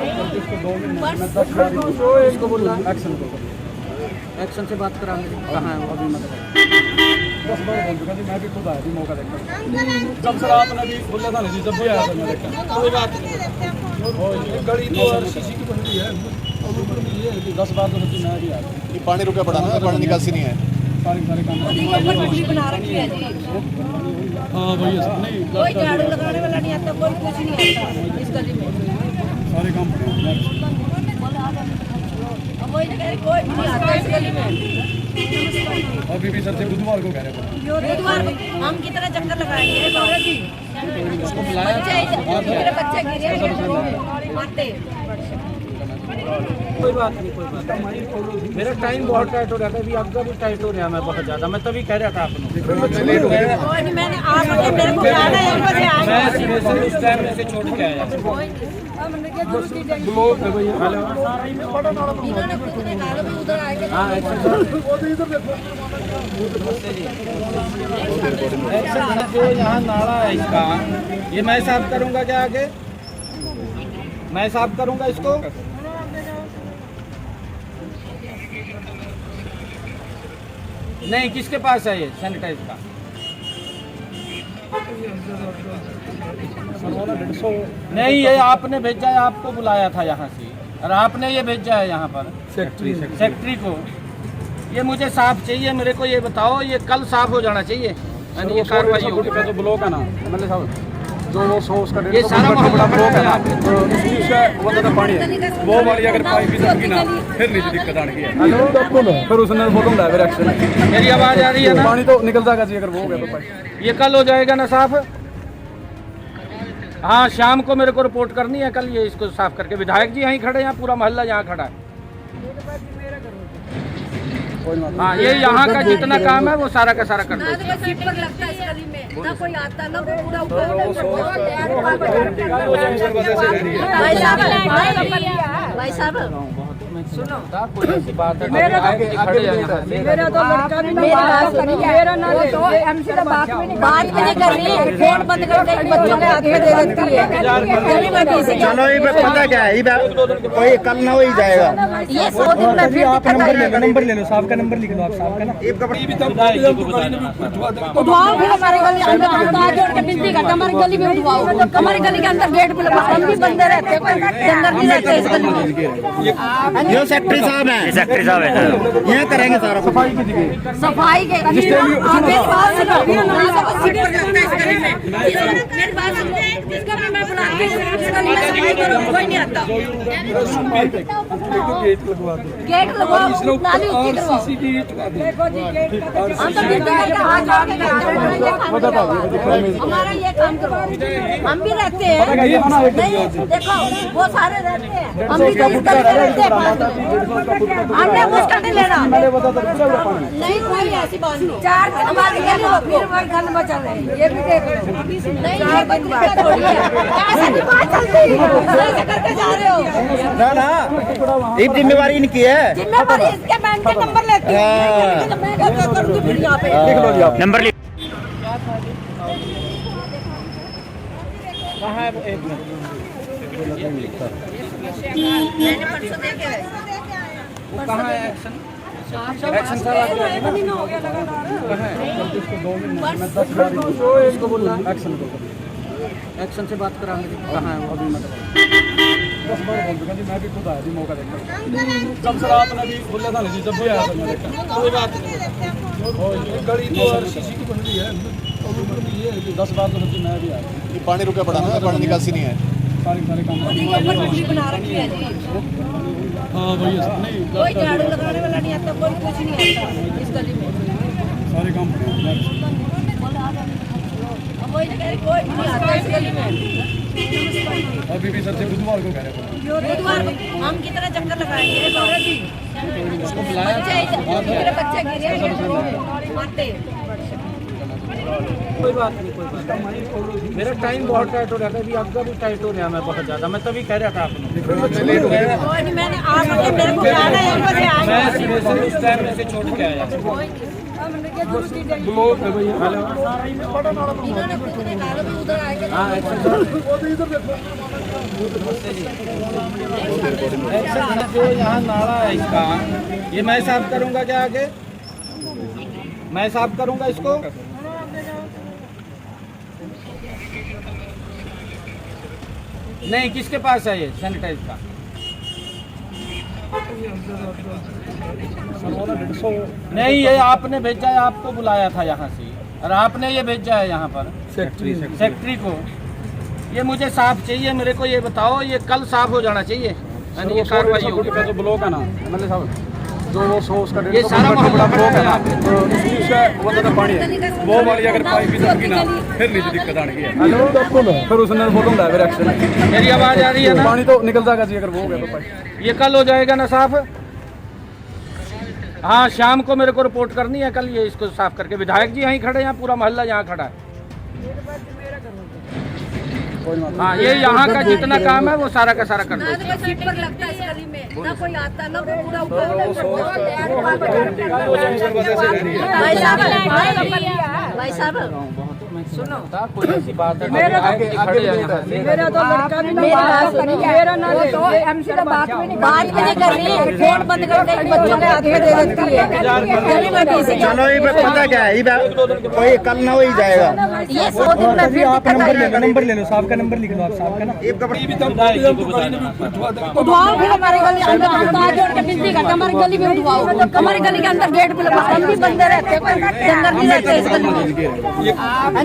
इसको बोल रहा है एक्शन को, एक्शन से बात कराएंगे। कहाँ है वो अभी? मतलब 10 बार बोल चुका जी, मैं भी खुद आया जी मौका देखकर। जब सर आपने भी बोला था ना जी, जब भी आया था मैं देखा। कोई बात नहीं, गली तो और शीशी की बनी है, 10 बार तो सच्ची मैं भी आया। ये पानी रुका पड़ा ना, पानी निकासी नहीं है। सारे काम बना रखी है जी। हाँ वही है, नहीं कोई झाड़ू लगाने वाला नहीं आता, कोई कुछ नहीं आता इस गली में। सारे काम अब वही तो कह रही, कोई भी नहीं आता इस गली में। अभी भी सर से बुधवार को कह रहे हैं। बुधवार हम कितना चक्कर लगाएंगे, मेरे बच्चे गिरे आते। कोई बात नहीं, कोई बात नहीं। मेरा टाइम बहुत टाइट हो रहा था, अभी आपका भी टाइट हो रहा है, मैं बहुत ज़्यादा, मैं तभी कह रहा था आपको। कोई नहीं, मैंने आप मेरे को जाना है, 1 बजे आएंगे। मैं स्पेशल उस टाइम में से छोड़ के आया। ब्लॉक है भैया। इन्होंने खुद ने कहा कि उधर आएंगे। हाँ, एक्शन जो यहाँ नाला है इसका, ये मैं साफ करूँगा क्या आगे? मैं साफ करूँगा इसको। नहीं, किसके पास है ये सैनिटाइज का? नहीं, ये आपने भेजा है, आपको बुलाया था यहाँ से, और आपने ये भेजा है यहाँ पर सेक्रेटरी को। ये मुझे साफ चाहिए, मेरे को ये बताओ, ये कल साफ हो जाना चाहिए। यानी ये कार्रवाई होगी। जो ब्लॉक है ना एमएलए साहब, जो वो 100 उसका ये सारा बड़ा ब्लॉक है ना, है। उसका वो ज़्यादा पानी है, वो वाली अगर पाइप भी सबकी ना फिर नहीं दिक्कत आने की है। फिर उसने फोटो डाला फिर एक्शन। मेरी आवाज आ रही है ना? पानी तो निकल जाएगा जी अगर वो हो गया तो पाइप। ये कल हो जाएगा ना साफ? हाँ, शाम को मेरे को रिपोर्ट करनी है कल, ये इसको साफ करके। विधायक जी यहीं खड़े हैं, पूरा मोहल्ला यहाँ खड़ा है। हाँ, ये यहाँ का जितना काम है वो सारा का सारा कर दो। ना तो सीट पर लगता है इस गली में, ना कोई आता, ना कोई पूरा ऊपर। भाई साहब सुनो कोई ऐसी बात है मेरा तो आगे खड़े हैं यहाँ से। मेरा तो लड़का भी मेरी बात सुनिए मेरा ना ले एमसी का बात भी नहीं कर रही है फोन बंद करके बच्चों के हाथ में दे देती है चलिए मैं किसी चलो ये पता क्या है कोई कल ना हो ही जाएगा। ये 100 दिन में फिर नंबर ले लो, साहब का नंबर लिख लो आप, साहब का ना। उठवाओ फिर हमारे गली अंदर हाथ जोड़ के बिजली का हमारी गली में उठवाओ हमारी गली के अंदर गेट पे हम भी बंदे रहते हैं जंगल नहीं रहते इस गली में। ये सेक्रेटरी साहब हैं, सेक्रेटरी साहब हैं, यहाँ करेंगे सारा कुछ। सफाई के मेरी बात सुनो मेरी बात सुनो जिसका भी मैं बुला के सफाई करो कोई नहीं आता गेट लगवाओ नाली ऊंची करवाओ देखो जी गेट हम तो बिल्डिंग करके हाथ जोड़ के हमारा ये काम करो हम भी रहते हैं नहीं देखो वो सारे रहते हैं हम भी कहीं रहते हैं हमने कुछ नहीं लेना नहीं कोई ऐसी बात नहीं 4 दिन हमारे गली में फिर वही गंद मचा रहे हैं ये भी देख लो नहीं 4 दिन बाद थोड़ी है ऐसे नहीं बात चलती सही से करके जा रहे हो ना ये जिम्मेवारी इनकी है। जिम्मेदारी इसके बैंक का नंबर लेती है तो मैं क्या करूंगी फिर यहाँ पे लिख लो जी आप नंबर लिख। कहाँ है एक मिनट मैंने परसों देखे है वो कहाँ है एक्शन एक्शन सारा महीना हो गया लगातार इसको बोलना एक्शन से बात कराएंगे कहाँ है वो अभी मतलब 10 बार बोल दूंगा जी, मैं भी खुद आया जी मौका देखना। कल सर आपने भी बोला था ना जी, जब भी आया था मैं देखा। कोई बात नहीं और ये गाड़ी तो शीशी की बन रही है, और ऊपर भी ये 10 बार तो सच्ची मैं भी आया। ये पानी रुका पड़ा ना, पानी निकासी नहीं है। सारे काम ऊपर बिजली बना रखी है जी हाँ वही है, नहीं कोई झाड़ू लगाने वाला नहीं आता कोई कुछ नहीं आता इस गली में सारे काम अब वही तो कह रही कोई नहीं आता इस गली में अभी भी सर से बुधवार को कह रहे हैं। बुधवार को हम कितना चक्कर लगाएंगे मेरे बच्चे गिरे मारते कोई बात नहीं मेरा टाइम बहुत टाइट हो रहा था अभी आपका भी टाइट हो रहा है मैं बहुत ज़्यादा मैं तभी कह रहा था आपको कोई नहीं मैंने आप मेरे को जाना है 1 बजे मैं आएंगे स्पेशल उस टाइम में से छोड़ के आया ब्लॉक है भैया। इन्होंने खुद निकालो भी उधर आएंगे हाँ एक्शन जो यहाँ नाला है इसका ये मैं साफ करूँगा क्या आगे मैं साफ करूँगा इसको नहीं किसके पास है ये सैनिटाइज का नहीं ये आपने भेजा है आपको बुलाया था यहाँ से और आपने ये भेजा है यहाँ पर सेक्रेटरी को ये मुझे साफ चाहिए मेरे को ये बताओ ये कल साफ हो जाना चाहिए यानी ये कार्रवाई होगी जो ब्लॉक है ना मतलब साहब जो वो सो उसका ये सारा बड़ा ब्लॉक है ना, मोहल्ला तो उसका वो ज़्यादा पानी है, वो वाली अगर पाइप भी सबकी ना फिर नहीं दिक्कत आने की है। फिर उसने बोलो ना फिर एक्शन मेरी आवाज़ आ रही है ना पानी तो निकल जाएगा जी अगर वो हो गया तो पाइप। ये कल हो जाएगा ना साफ हाँ शाम को मेरे को रिपोर्ट करनी है कल ये इसको साफ करके विधायक जी यहीं खड़े हैं पूरा मोहल्ला यहाँ खड़ा है हाँ ये यहाँ का जितना काम है वो सारा का सारा कर दो ना तो कोई सीट पर लगता है इस गली में ना कोई आता ना कोई पूरा ऊपर भाई साहब सुनो कोई ऐसी बात है मेरा आगे खड़े हैं यहाँ से। मेरा तो लड़का भी मेरी बात सुनिए मेरा ना ले एमसी का बात भी नहीं कर रही है फोन बंद करके बच्चों के हाथ में दे देती है चलिए मैं किसी चलो ये पता क्या है कोई कल ना हो ही जाएगा। ये 100 दिन में फिर नंबर ले लो, साहब का नंबर लिख लो आप, साहब का ना। उठवाओ फिर हमारे गली अंदर हाथ जोड़ के बिजली का हमारी गली में उठवाओ हमारी गली के अंदर गेट पे हम भी बंदे रहते हैं जंगल नहीं रहते इस गली में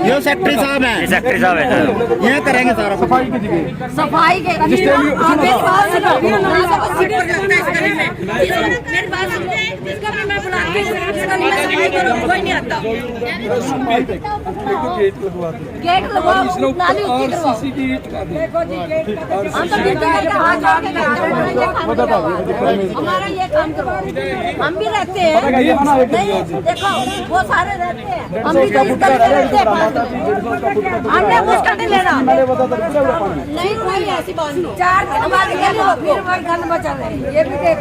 ये सेक्रेटरी साहब हैं, सेक्रेटरी साहब हैं, यहाँ करेंगे सारा कुछ। सफाई के मेरी बात सुनो ना तो कोई सीट पर लगता है इस गली में मेरी बात सुनो जिसका भी मैं बुला के सफाई करो कोई नहीं आता गेट लगवाओ नाली ऊंची करवाओ देखो जी गेट हम तो बिल्डिंग करके हाथ जोड़ के हमारा ये काम करो हम भी रहते हैं नहीं देखो वो सारे रहते हैं हम भी कहीं रहते हैं हमने कुछ नहीं लेना। नहीं कोई ऐसी बात नहीं। 4 दिन बाद गली हो फिर वही गंद बचा रहे। ये भी देख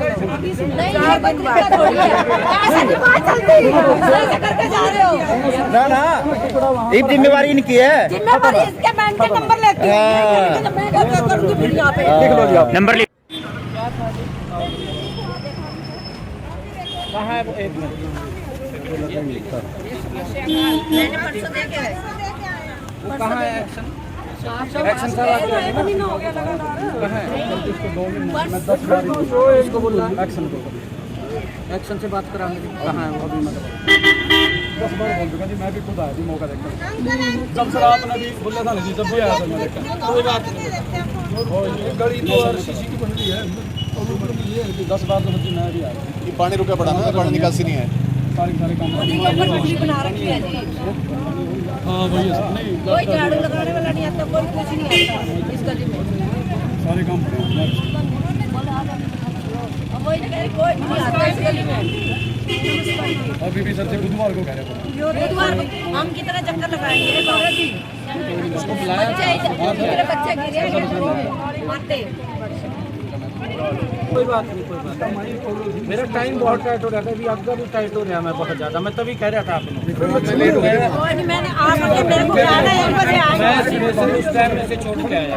नहीं 4 दिन बाद थोड़ी है। ऐसे नहीं बात चलती। सही से करके जा रहे हो। ना ना ये जिम्मेवारी इनकी है। जिम्मेदारी इसके बैंक का नंबर लेती है। तो मैं क्या करूँगी फिर यहाँ पे? लिख लो जी आप नंबर लिख। कहाँ है वो? एक मिनट। मैंने परसों देखे है। वो कहाँ है एक्शन? एक्शन साहब आप कहाँ है? इसको बोलना एक्शन से बात कराएंगे। कहाँ है वो? अभी मतलब 10 बार बोल चुका जी, मैं भी खुद आया जी मौका देखकर। जब सर आपने भी बोला था ना जी, जब भी आया था मैं देखकर। कोई बात नहीं। और ये गली तो आरसीसी की बन रही है, 10 बार तो सच्ची मैं भी आया। ये पानी रुका पड़ा ना, पानी निकासी नहीं है। सारे काम बिल्डिंग बना रखी है जी। हाँ वही है नहीं, कोई झाड़ू लगाने वाला नहीं आता, कोई कुछ नहीं आता इस गली में। सारे काम पड़े हैं। अब वही कह रही कोई नहीं आता इस गली में। अभी भी सच्चे बुधवार को कह रहे थे। बुधवार को हम कितना चक्कर लगाएंगे? मेरे बच्चे गिरे मारते। कोई बात नहीं, कोई बात नहीं। मेरा टाइम बहुत टाइट हो रहा था, अभी आपका भी टाइट हो रहा है। मैं बहुत ज़्यादा, मैं तभी कह रहा था आपको। कोई नहीं, मैंने आप मेरे को जाना है, बजे मैं आएंगे। सिर्फ उस टाइम में से छोड़ के आया।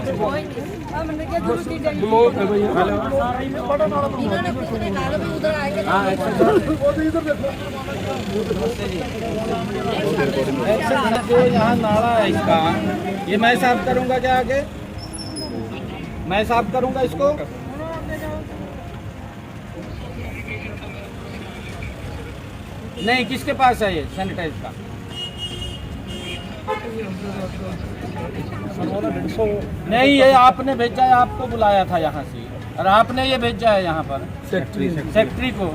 ब्लॉक है भैया। इन्होंने कुछ निकालो, मैं उधर आएंगे। हाँ एक्शन जो यहाँ नाला है इसका, ये मैं साफ करूँगा क्या आगे? मैं साफ करूँगा इसको। नहीं, किसके पास है ये सैनिटाइज का? नहीं, ये आपने भेजा है, आपको बुलाया था यहाँ से, और आपने ये भेजा है यहाँ पर सेक्रेटरी को।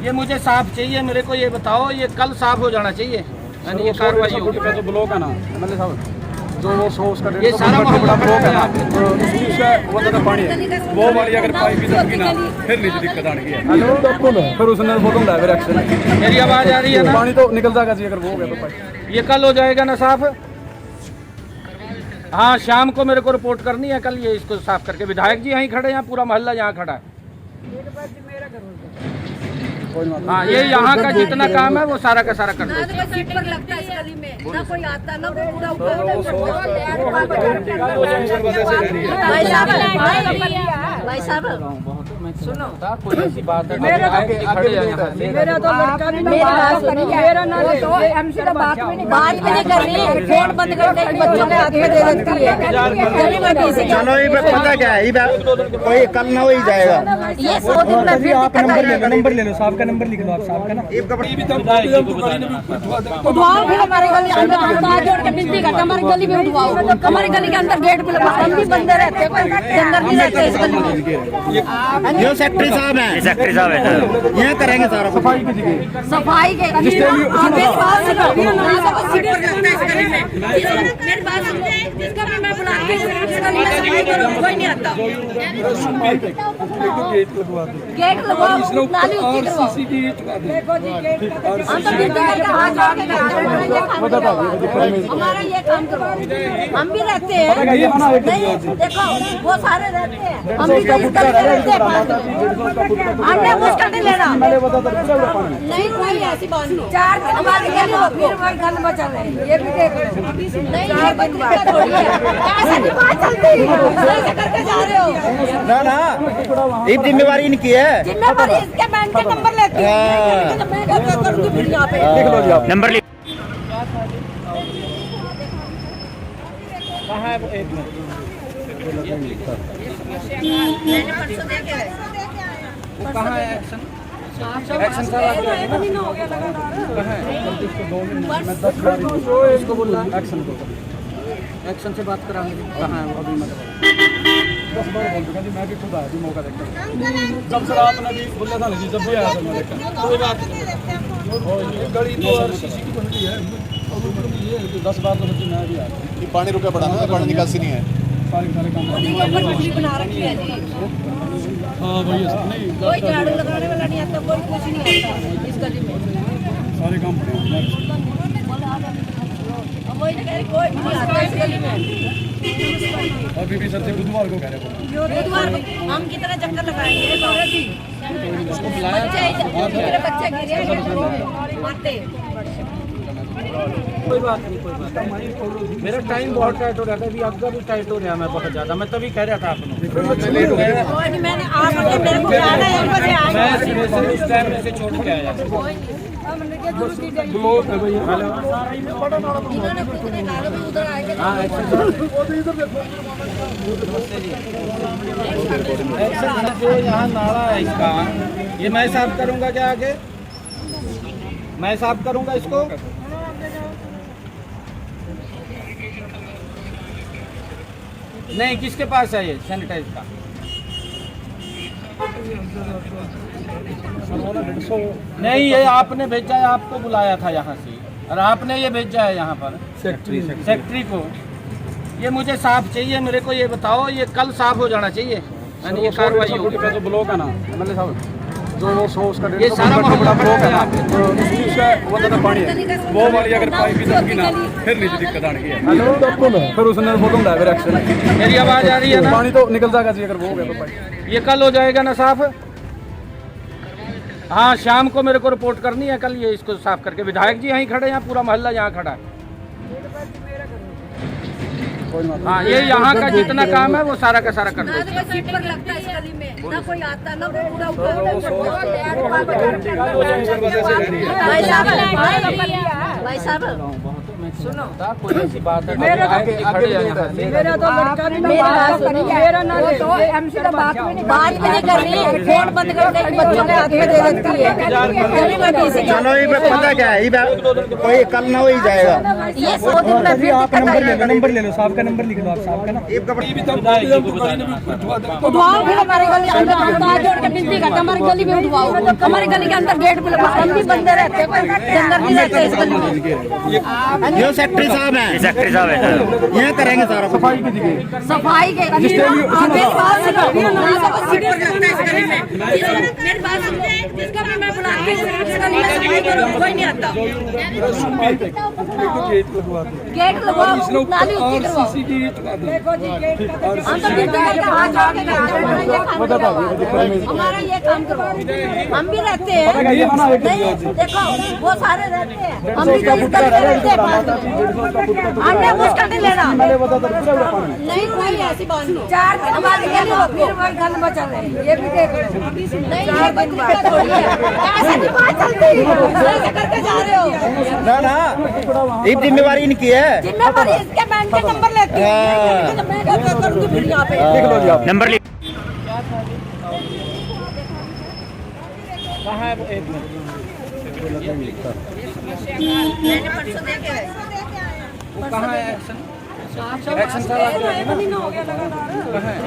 ये मुझे साफ चाहिए, मेरे को ये बताओ, ये कल साफ हो जाना चाहिए, यानी ये कार्रवाई होगी। जो ब्लॉक है ना एमएलए साहब, जो वो सोर्स का ये सारा मोहल्ला ब्लॉक है ना, है। उसका वो ज़्यादा पानी है, वो वाली अगर पाइप की सबकी ना फिर नीचे दिक्कत आने की है। फिर उसने फोटो लाया फिर एक्शन। मेरी आवाज़ आ रही है ना? पानी तो निकल जाएगा जी अगर वो हो गया तो पाइप। ये कल हो जाएगा ना साफ? हाँ, शाम को मेरे को रिपोर्ट करनी है कल, ये इसको साफ करके। विधायक जी यहीं खड़े हैं, पूरा मोहल्ला यहाँ खड़ा है। हाँ, ये यहाँ का जितना काम है वो सारा का सारा कर दो। ना तो कोई सीट पर लगता है इस गली में, ना कोई आता, ना कोई पूरा भाई साहब सुनो, कोई ऐसी बात है मेरा तो लड़का भी मेरा ना तो एमसी का बात भी नहीं कर रही है। फोन बंद करके बच्चों के हाथ में दे देती है। चलो ये पता क्या है, ये कोई कल ना हो ही जाएगा। ये 100 दिन में फिर नंबर ले लो, साहब का नंबर लिख लो आप, साहब का ना। उठवाओ फिर हमारे गली अंदर, हाथ जोड़ के विनती करते हमारी गली में उठवाओ। हमारी गली के अंदर गेट पे हम भी बंदे रहते हैं, कोई अंदर नहीं रहते इस गली में। जो सेक्रेटरी साहब हैं, सेक्रेटरी साहब हैं, ये करेंगे सारा सफाई के मेरी बात सुनो, ना तो कोई सीट पर लगता है इस गली में। मेरी बात सुनो, जिसका भी मैं बुलाती हूँ इस गली में सफाई करो, कोई नहीं आता। गेट लगवाओ, नाली ऊंची करवाओ। हम तो विनती करके हाथ जोड़ के कहते हैं, हमारा ये काम करवाओ। हम भी रहते हैं, नहीं देखो वो सारे रहते हैं, हम भी तो इस गली में रहते हैं। हमने कुछ नहीं लेना। नहीं कोई ऐसी बात नहीं। 4 दिन बाद गली हो फिर वही गंद बचा रहे। ये भी देख नहीं 4 दिन बाद थोड़ी है। ऐसे नहीं बात चलती। सही से करके जा रहे हो। ना ना ये जिम्मेवारी इनकी है। जिम्मेदारी इसके बैंक का नंबर लेती है। तो मैं क्या करूँगी फिर यहाँ पे? लिख लो जी आप नंबर लिख। कहाँ है वो? एक मिनट। मैंने परसों देखे है। वो कहाँ है एक्शन? एक्शन साहब आप कहाँ है? इसको बोलना एक्शन से बात कराएंगे। कहाँ है वो? अभी मतलब 10 बार बोल चुका जी, मैं भी खुद आया जी मौका देखकर। जब सर आपने भी बोला था ना जी, जब भी आया था मैं देखकर। कोई बात नहीं। और ये गली तो आरसीसी की बन रही है, 10 बार तो सच्ची मैं भी आया। ये पानी रुका पड़ा ना, पानी निकासी नहीं है। सारे काम बिल्डिंग बना रखी है जी। हाँ वही है नहीं, कोई झाड़ू लगाने वाला नहीं आता, कोई कुछ नहीं आता इस गली में। सारे काम पड़े हैं। अब वही कह रही कोई नहीं आता इस गली में। अभी भी सर बुधवार को कह रहे हैं बुधवार को हम कितना चक्कर लगाएंगे मेरे बच्चे गिरे मारते। कोई बात नहीं, कोई बात नहीं। मेरा टाइम बहुत टाइट हो रहा था, अभी आपका भी टाइट हो रहा है मैं बहुत ज़्यादा। मैं तभी कह रहा था आपको कोई नहीं, मैंने आप मेरे को आना है बजे मैं आएंगे। सिर्फ उस टाइम में से छोड़ के आया। ब्लॉक है भैया हेलो, इन्होंने कितने गालों में उधर आएंगे। हाँ एक्शन जो यहाँ नाला है इसका, ये मैं साफ करूँगा क्या आगे? मैं साफ करूँगा इसको। नहीं, किसके पास है ये सैनिटाइज का? नहीं, ये आपने भेजा है, आपको बुलाया था यहाँ से, और आपने ये भेजा है यहाँ पर सेक्रेटरी को। ये मुझे साफ चाहिए, मेरे को ये बताओ, ये कल साफ हो जाना चाहिए। यानी ये कार्रवाई होगी। जो ब्लॉक है ना एमएलए साहब, जो वो सोर्स का ये सारा मामला ब्लॉक है यहाँ पे। उसका वो ज्यादा पानी है, वो वाली अगर पाइप की सबकी ना फिर नहीं दिक्कत आने की है। हेलो, फिर उसने फोटो डाला फिर एक्शन मेरी आवाज आ रही है ना? पानी तो निकल जाएगा जी अगर वो हो गया तो पाइप। ये कल हो जाएगा ना साफ? हाँ, शाम को मेरे को रिपोर्ट करनी है कल, ये इसको साफ करके। विधायक जी यहीं खड़े हैं, पूरा मोहल्ला यहाँ खड़ा है। हाँ, ये यहाँ का जितना काम है वो सारा का सारा कर ना दो। तो कोई सीट पर लगता है इस गली में, ना कोई आता, ना कोई पूरा उठा। भाई साहब सुनो, कोई ऐसी बात है मेरा तो लड़का नहीं, मेरा ना तो एमसी का बात भी नहीं कर रही है। फोन बंद कर दे, बच्चों के हाथ में दे देती है। चलो ये पता क्या है, कोई कल ना हो ही जाएगा। ये 100 दिन में फिर नंबर ले लो, साहब का नंबर लिख लो आप, साहब का ना उठवाओ फिर हमारी गली अंदर हाथ जोड़ के विनती करता, हमारी गली में उठवाओ। हमारी गली के अंदर गेट पे हम भी बंद रहते हैं, अंदर नहीं रहते इस गली में। जो सेक्रेटरी साहब हैं, सेक्रेटरी साहब हैं, ये करेंगे सारा सफाई के मेरी बात सुनो, ना तो कोई सीट पर लगता है इस गली में। मेरी बात सुनो, जिसको भी मैं बुलाती हूँ इस गली में सफाई करो, कोई नहीं आता। गेट लगवाओ, नाली ऊंची करवाओ। हम तो विनती करके हाथ जोड़ के करते हैं, हमारा ये काम करवाओ। हम भी रहते हैं, नहीं देखो वो सारे रहते हैं, हम भी इस गली में रहते हैं। हमने मुश्किल नहीं लेना, नहीं कोई ऐसी बात नहीं। 4 दिन हमारी गली हो, फिर वो गल बचा रहे, ये भी देख लो। नहीं ये कोई दिक्कत थोड़ी है, ऐसे नहीं बात चलती, ऐसे करके जा रहे हो। ना ना, ये जिम्मेवारी इनकी है। जिम्मेवारी इसके बैंक का नंबर लेती है, मैं क्या करूँगी फिर यहाँ पे। लिख लो जी आप नंबर लिख। कहाँ है वो? एक मिनट, मैंने परसों देखे है। वो कहाँ है एक्शन? एक्शन सर आप जो है ना, कहाँ है?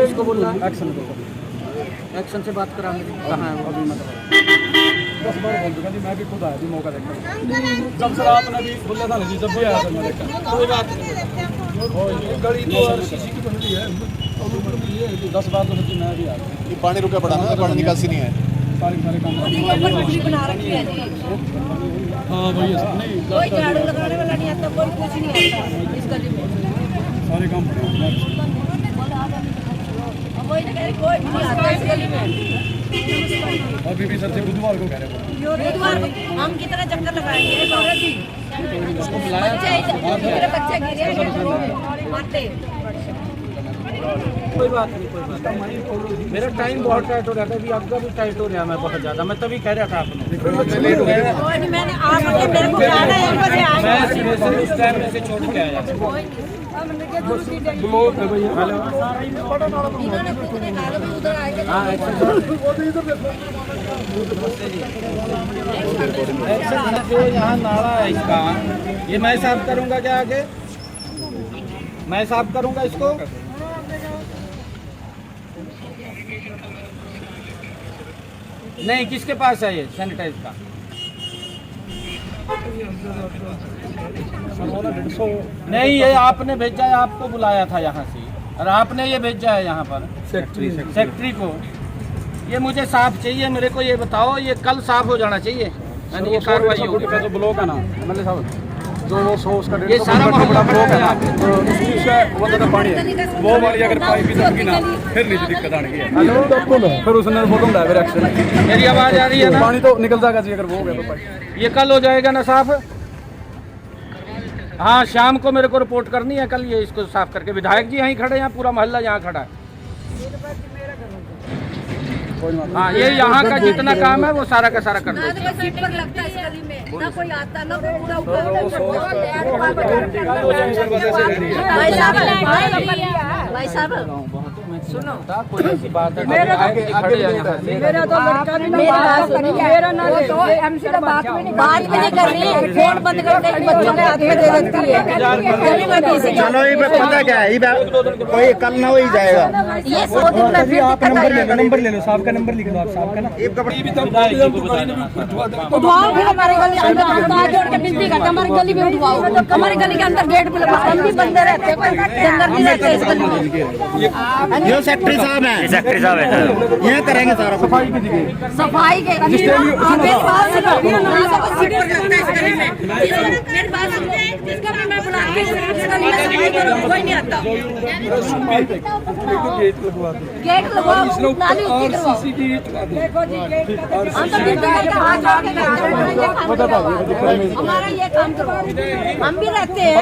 इसको बोलना एक्शन को एक्शन से बात कराएंगे, कहाँ है वो? अभी मतलब 10 बार बोल दूंगा जी, मैं भी खुद आया जी मौका देखा। जब सर आपने भी बोला था ना जी, जब भी आया सर मैं देखा। कोई बात नहीं। और ये गली तो आरसीसी की बनती है, और ऊपर भी ये 10 बार तो सच्ची मैं भी आया। ये पानी रुका पड़ा ना, पानी निकासी नहीं है। सारे काम ऊपर बिजली बना रखी है जी। हाँ भैया सर, नहीं कोई झाड़ू लगाने वाला नहीं आता, कोई कुछ नहीं आता इस गली में। सारे काम अब वही कह रही कोई नहीं आता इस गली में। अभी भी सर बुधवार को कह रहे हैं बुधवार को हम कितना चक्कर लगाएंगे मेरे बच्चे गिरे मारते। कोई बात नहीं, कोई बात नहीं। मेरा टाइम बहुत टाइट हो रहा था, अभी आपका भी टाइट हो रहा है मैं बहुत ज़्यादा। मैं तभी कह रहा था आपको। कोई नहीं, मैंने आप मेरे को आना है बजे मैं आएंगे। सिर्फ उस टाइम में से छोड़ के आया। ब्लॉक है भैया हेलो, इन्होंने कितने गालों में उधर आएंगे। हाँ एक्शन जो यहाँ नाला है इसका, ये मैं साफ करूँगा क्या आगे? मैं साफ करूँगा इसको। नहीं, किसके पास है ये सैनिटाइज का? नहीं, ये आपने भेजा है, आपको बुलाया था यहाँ से, और आपने ये भेजा है यहाँ पर सेक्रेटरी को। ये मुझे साफ चाहिए, मेरे को ये बताओ, ये कल साफ हो जाना चाहिए। यानी ये कार्रवाई होगी। का जो ब्लॉक है ना एमएलए साहब, जो वो 100 उसका ये सारा बड़ा ब्लॉक है ना, यहाँ पे। उसका वो ज्यादा पानी है, वो वाली अगर पाइप की सबकी ना फिर नहीं दिक्कत आने की है। फिर उसने फोटो लाया फिर एक्शन। मेरी आवाज आ रही है ना? पानी तो निकल जाएगा जी अगर वो हो गया तो पाइप। ये कल हो जाएगा ना साफ? हाँ, शाम को मेरे को रिपोर्ट करनी है कल ये इसको साफ करके। विधायक जी यहीं खड़े हैं, पूरा मोहल्ला यहाँ खड़ा है। हाँ, ये यहाँ का जितना काम है वो सारा का सारा कर दो। ना तो सीट पर लगता है इस गली में, ना कोई आता, ना कोई पूरा ऊपर। भाई साहब सुनो, कोई ऐसी बात है मेरा तो लड़का भी मेरा ना तो एमसी का बात भी नहीं कर रही है, फोन बंद करके बच्चों के हाथ में दे देती है। चलो ये पता क्या है, ये कोई कल ना हो ही जाएगा। ये 100 दिन में फिर आप नंबर ले लो, नंबर ले लो, साहब का नंबर लिख लो आप, साहब का ना। उठवाओ फिर हमारे गली अंदर, हम हाथ जोड़ के विनती करते हैं हमारी गली में उठवाओ। हमारी गली के अंदर गेट पे लगा, हम भी बंदे रहते हैं, अंदर नहीं रहते इस गली में। ये सेक्रेटरी साहब हैं, सेक्रेटरी साहब हैं, ये करेंगे सारा सफाई की जगह। सफाई के मेरे पास से करती हूं ना, तो सीट पर लगता है इस गली में। मेरे पास जिसका भी मैं बुला के इस गली में सफाई करूं, कोई नहीं आता। गेट लगवाओ, नाली ऊंची करवाओ। देखो जी गेट का हम तो विनती करके हाथ जोड़ के कहते हैं हमारा ये काम करवाओ। हम भी रहते हैं,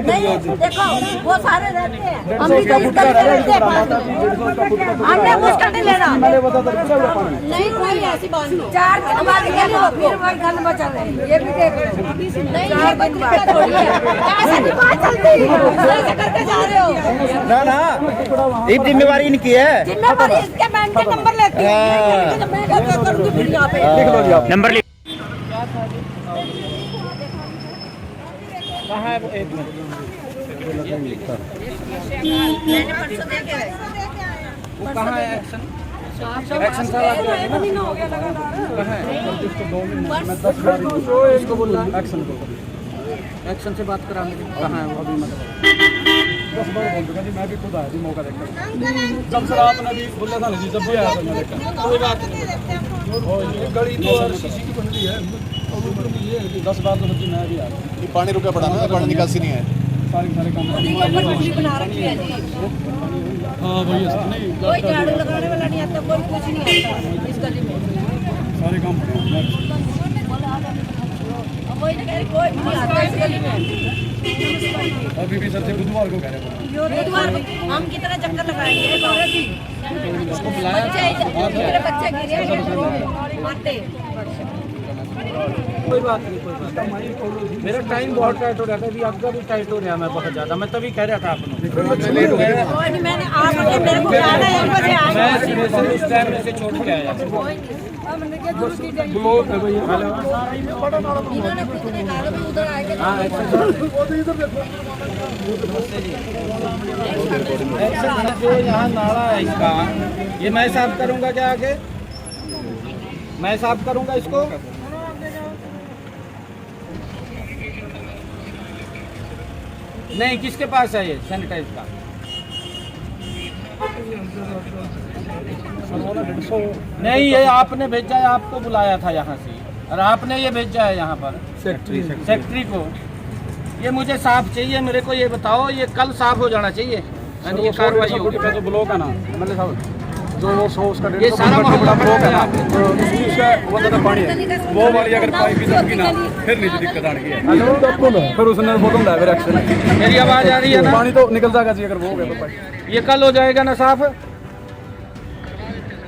नहीं देखो वो सारे रहते हैं, हम भी तो इस गली में रहते हैं पास में। हमने मुश्किल नहीं लेना, नहीं कोई ऐसी बात नहीं। 4 दिन बाद गली हो फिर वही गंद मचा रहे हैं, ये भी देख नहीं 4 दिन बाद थोड़ी है, ऐसे नहीं बात चलती, ऐसे करके जा रहे हो। ना ये जिम्मेवारी इनकी है। जिम्मेवारी इसके मैं इनके नंबर लेती हूँ, मैं क्या करूँगी फिर यहाँ पे। लिख लो जी आप नंबर लिख। कहाँ है वो? एक मिनट, मैंने परसों देखे है। वो कहाँ है एक्शन? एक्शन साहब आप जाइए ना। कहाँ है? इसको बोल रहा है एक्शन को, एक्शन से बात कराने के लिए। कहाँ है वो अभी? मतलब 10 बार बोल दूंगा जी, मैं भी खुद आया जी मौका देखकर। जब सर आपने भी बोला था ना जी, जब भी आया था मैं देखा। कोई बात नहीं। और ये गली तो और शीशी की बन रही है, और ऊपर भी ये 10 बार तो सच्ची मैं भी आया। ये पानी रुका पड़ा ना, पानी निकासी नहीं है। सारे काम बना रखी है जी। हाँ वही है, नहीं कोई झाड़ू लगाने वाला नहीं आता, कोई कुछ नहीं आता इस गली में। सारे काम वही तो कह रही, कोई भी नहीं आता इस गली में। अभी भी सर से बुधवार को कह रहे हैं। बुधवार हम कितना चक्कर लगाएंगे, मेरे बच्चे गिरे मारते। कोई बात नहीं, कोई बात नहीं। मेरा टाइम बहुत टाइट हो रहा था, अभी आपका भी टाइट हो रहा है, मैं बहुत ज़्यादा, मैं तभी कह रहा था आपको। लेट हो गया, कोई नहीं, मैंने आप मेरे को जाना है, 1 बजे आएंगे। मैं सिर्फ इस टाइम में से छोड़ के आया। ब्लॉक है भैया। इन्होंने खुद निकालो भी उधर आएंगे। हाँ, एक्शन जो यहाँ नाला है इसका, ये मैं साफ करूँगा क्या आगे? मैं साफ करूँगा इसको। नहीं, किसके पास है ये सैनिटाइज का? नहीं, ये आपने भेजा है, आपको बुलाया था यहाँ से, और आपने ये भेजा है यहाँ पर सेक्रेटरी को। ये मुझे साफ चाहिए, मेरे को ये बताओ, ये कल साफ हो जाना चाहिए, यानी ये कार्रवाई होगी। का जो ब्लॉक है ना एमएलए साहब, जो वो 100 उसका ये सारा बड़ा ब्लॉक है ना, यहाँ पे। उसका वो ज्यादा पानी है, वो वाली अगर पाइप की सबकी ना फिर नहीं दिक्कत आने की है। फिर उसने फोटो लाया फिर एक्शन। मेरी आवाज आ रही है ना? पानी तो निकल जाएगा जी अगर वो हो गया तो पाइप। ये कल हो जाएगा ना साफ?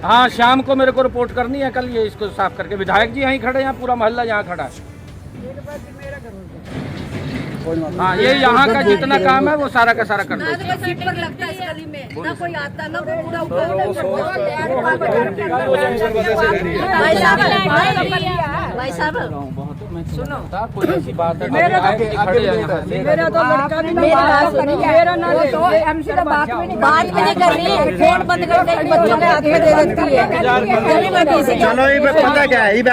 हाँ, शाम को मेरे को रिपोर्ट करनी है कल ये इसको साफ करके। विधायक जी यहीं खड़े हैं, पूरा मोहल्ला यहाँ खड़ा है। हाँ, ये यहाँ का जितना काम है वो सारा का सारा कर ना दो। तो सीट पर लगता है इस गली में, ना कोई आता, ना कोई पूरा ऊपर। भाई साहब मैं सुनो कोई ऐसी बात है मेरा तो आगे खड़े हैं यहाँ से। मेरा तो लड़का भी मेरी बात सुनो। मेरा ना तो एमसी से बात भी नहीं बात भी नहीं कर रही है, फोन बंद कर दे, बच्चों के हाथ में दे देती है। चलिए मैं किसी का चलो ये पता क्या है ये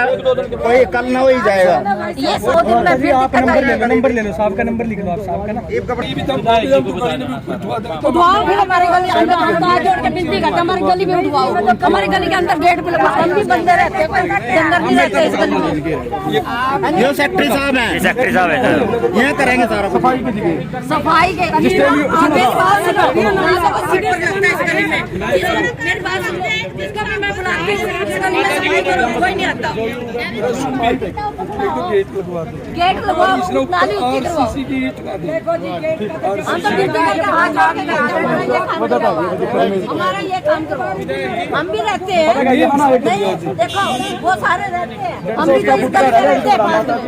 कोई कल ना हो ही जाएगा ये 100 दिन में फिर दिक्कत आएगी। नंबर ले लो, साहब का नंबर लिख लो आप, साहब का ना। ये कपड़े उठवाओ फिर हमारी गली अंदर, हम तो हाथ जोड़ के विनती करते हैं, हमारी गली में उठवाओ। हमारी गली के अंदर गेट पे लगा, हम भी बंदे रहते हैं, कोई जंगल नहीं रहते इस गली में। ये सेक्रेटरी साहब हैं, सेक्रेटरी साहब है सर। ये करेंगे सारा कुछ। सफाई के मेरी बात सुनो, यहाँ से कोई सीढ़ी नहीं लगता इस गली में। मेरी बात सुनो, जिसका भी मैं बुलाती हूँ, इस गली में सफाई करो, कोई नहीं आता। गेट लगवाओ, नाली ऊंची करवाओ। हम तो विनती करके हाथ जोड़ के कहते हैं, ये काम करवाओ, हमारा ये काम करवाओ। हम भी रहते हैं, नहीं देखो वो सारे रहते हैं, हम भी तो इस गली में रहते हैं पास में।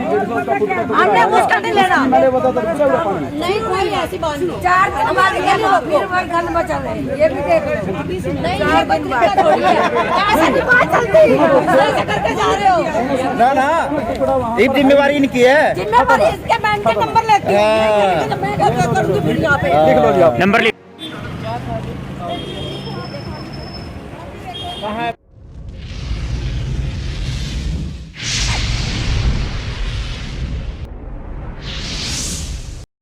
हमने कुछ का नहीं लेना, नहीं कोई ऐसी बात नहीं। 4 दिन हमारी गली में फिर वही गंद मचा रहे हैं, ये भी देख रहे हो। नहीं 4 दिन बाद थोड़ी है, ऐसे नहीं बात चलती, सही से करके जा रहे हो। ना ना ये जिम्मेवारी इनकी है। जिम्मेदारी इसके बैंक का नंबर लेती है, तो मैं क्या करूँगी फिर यहाँ पे। नंबर लिख। कहाँ है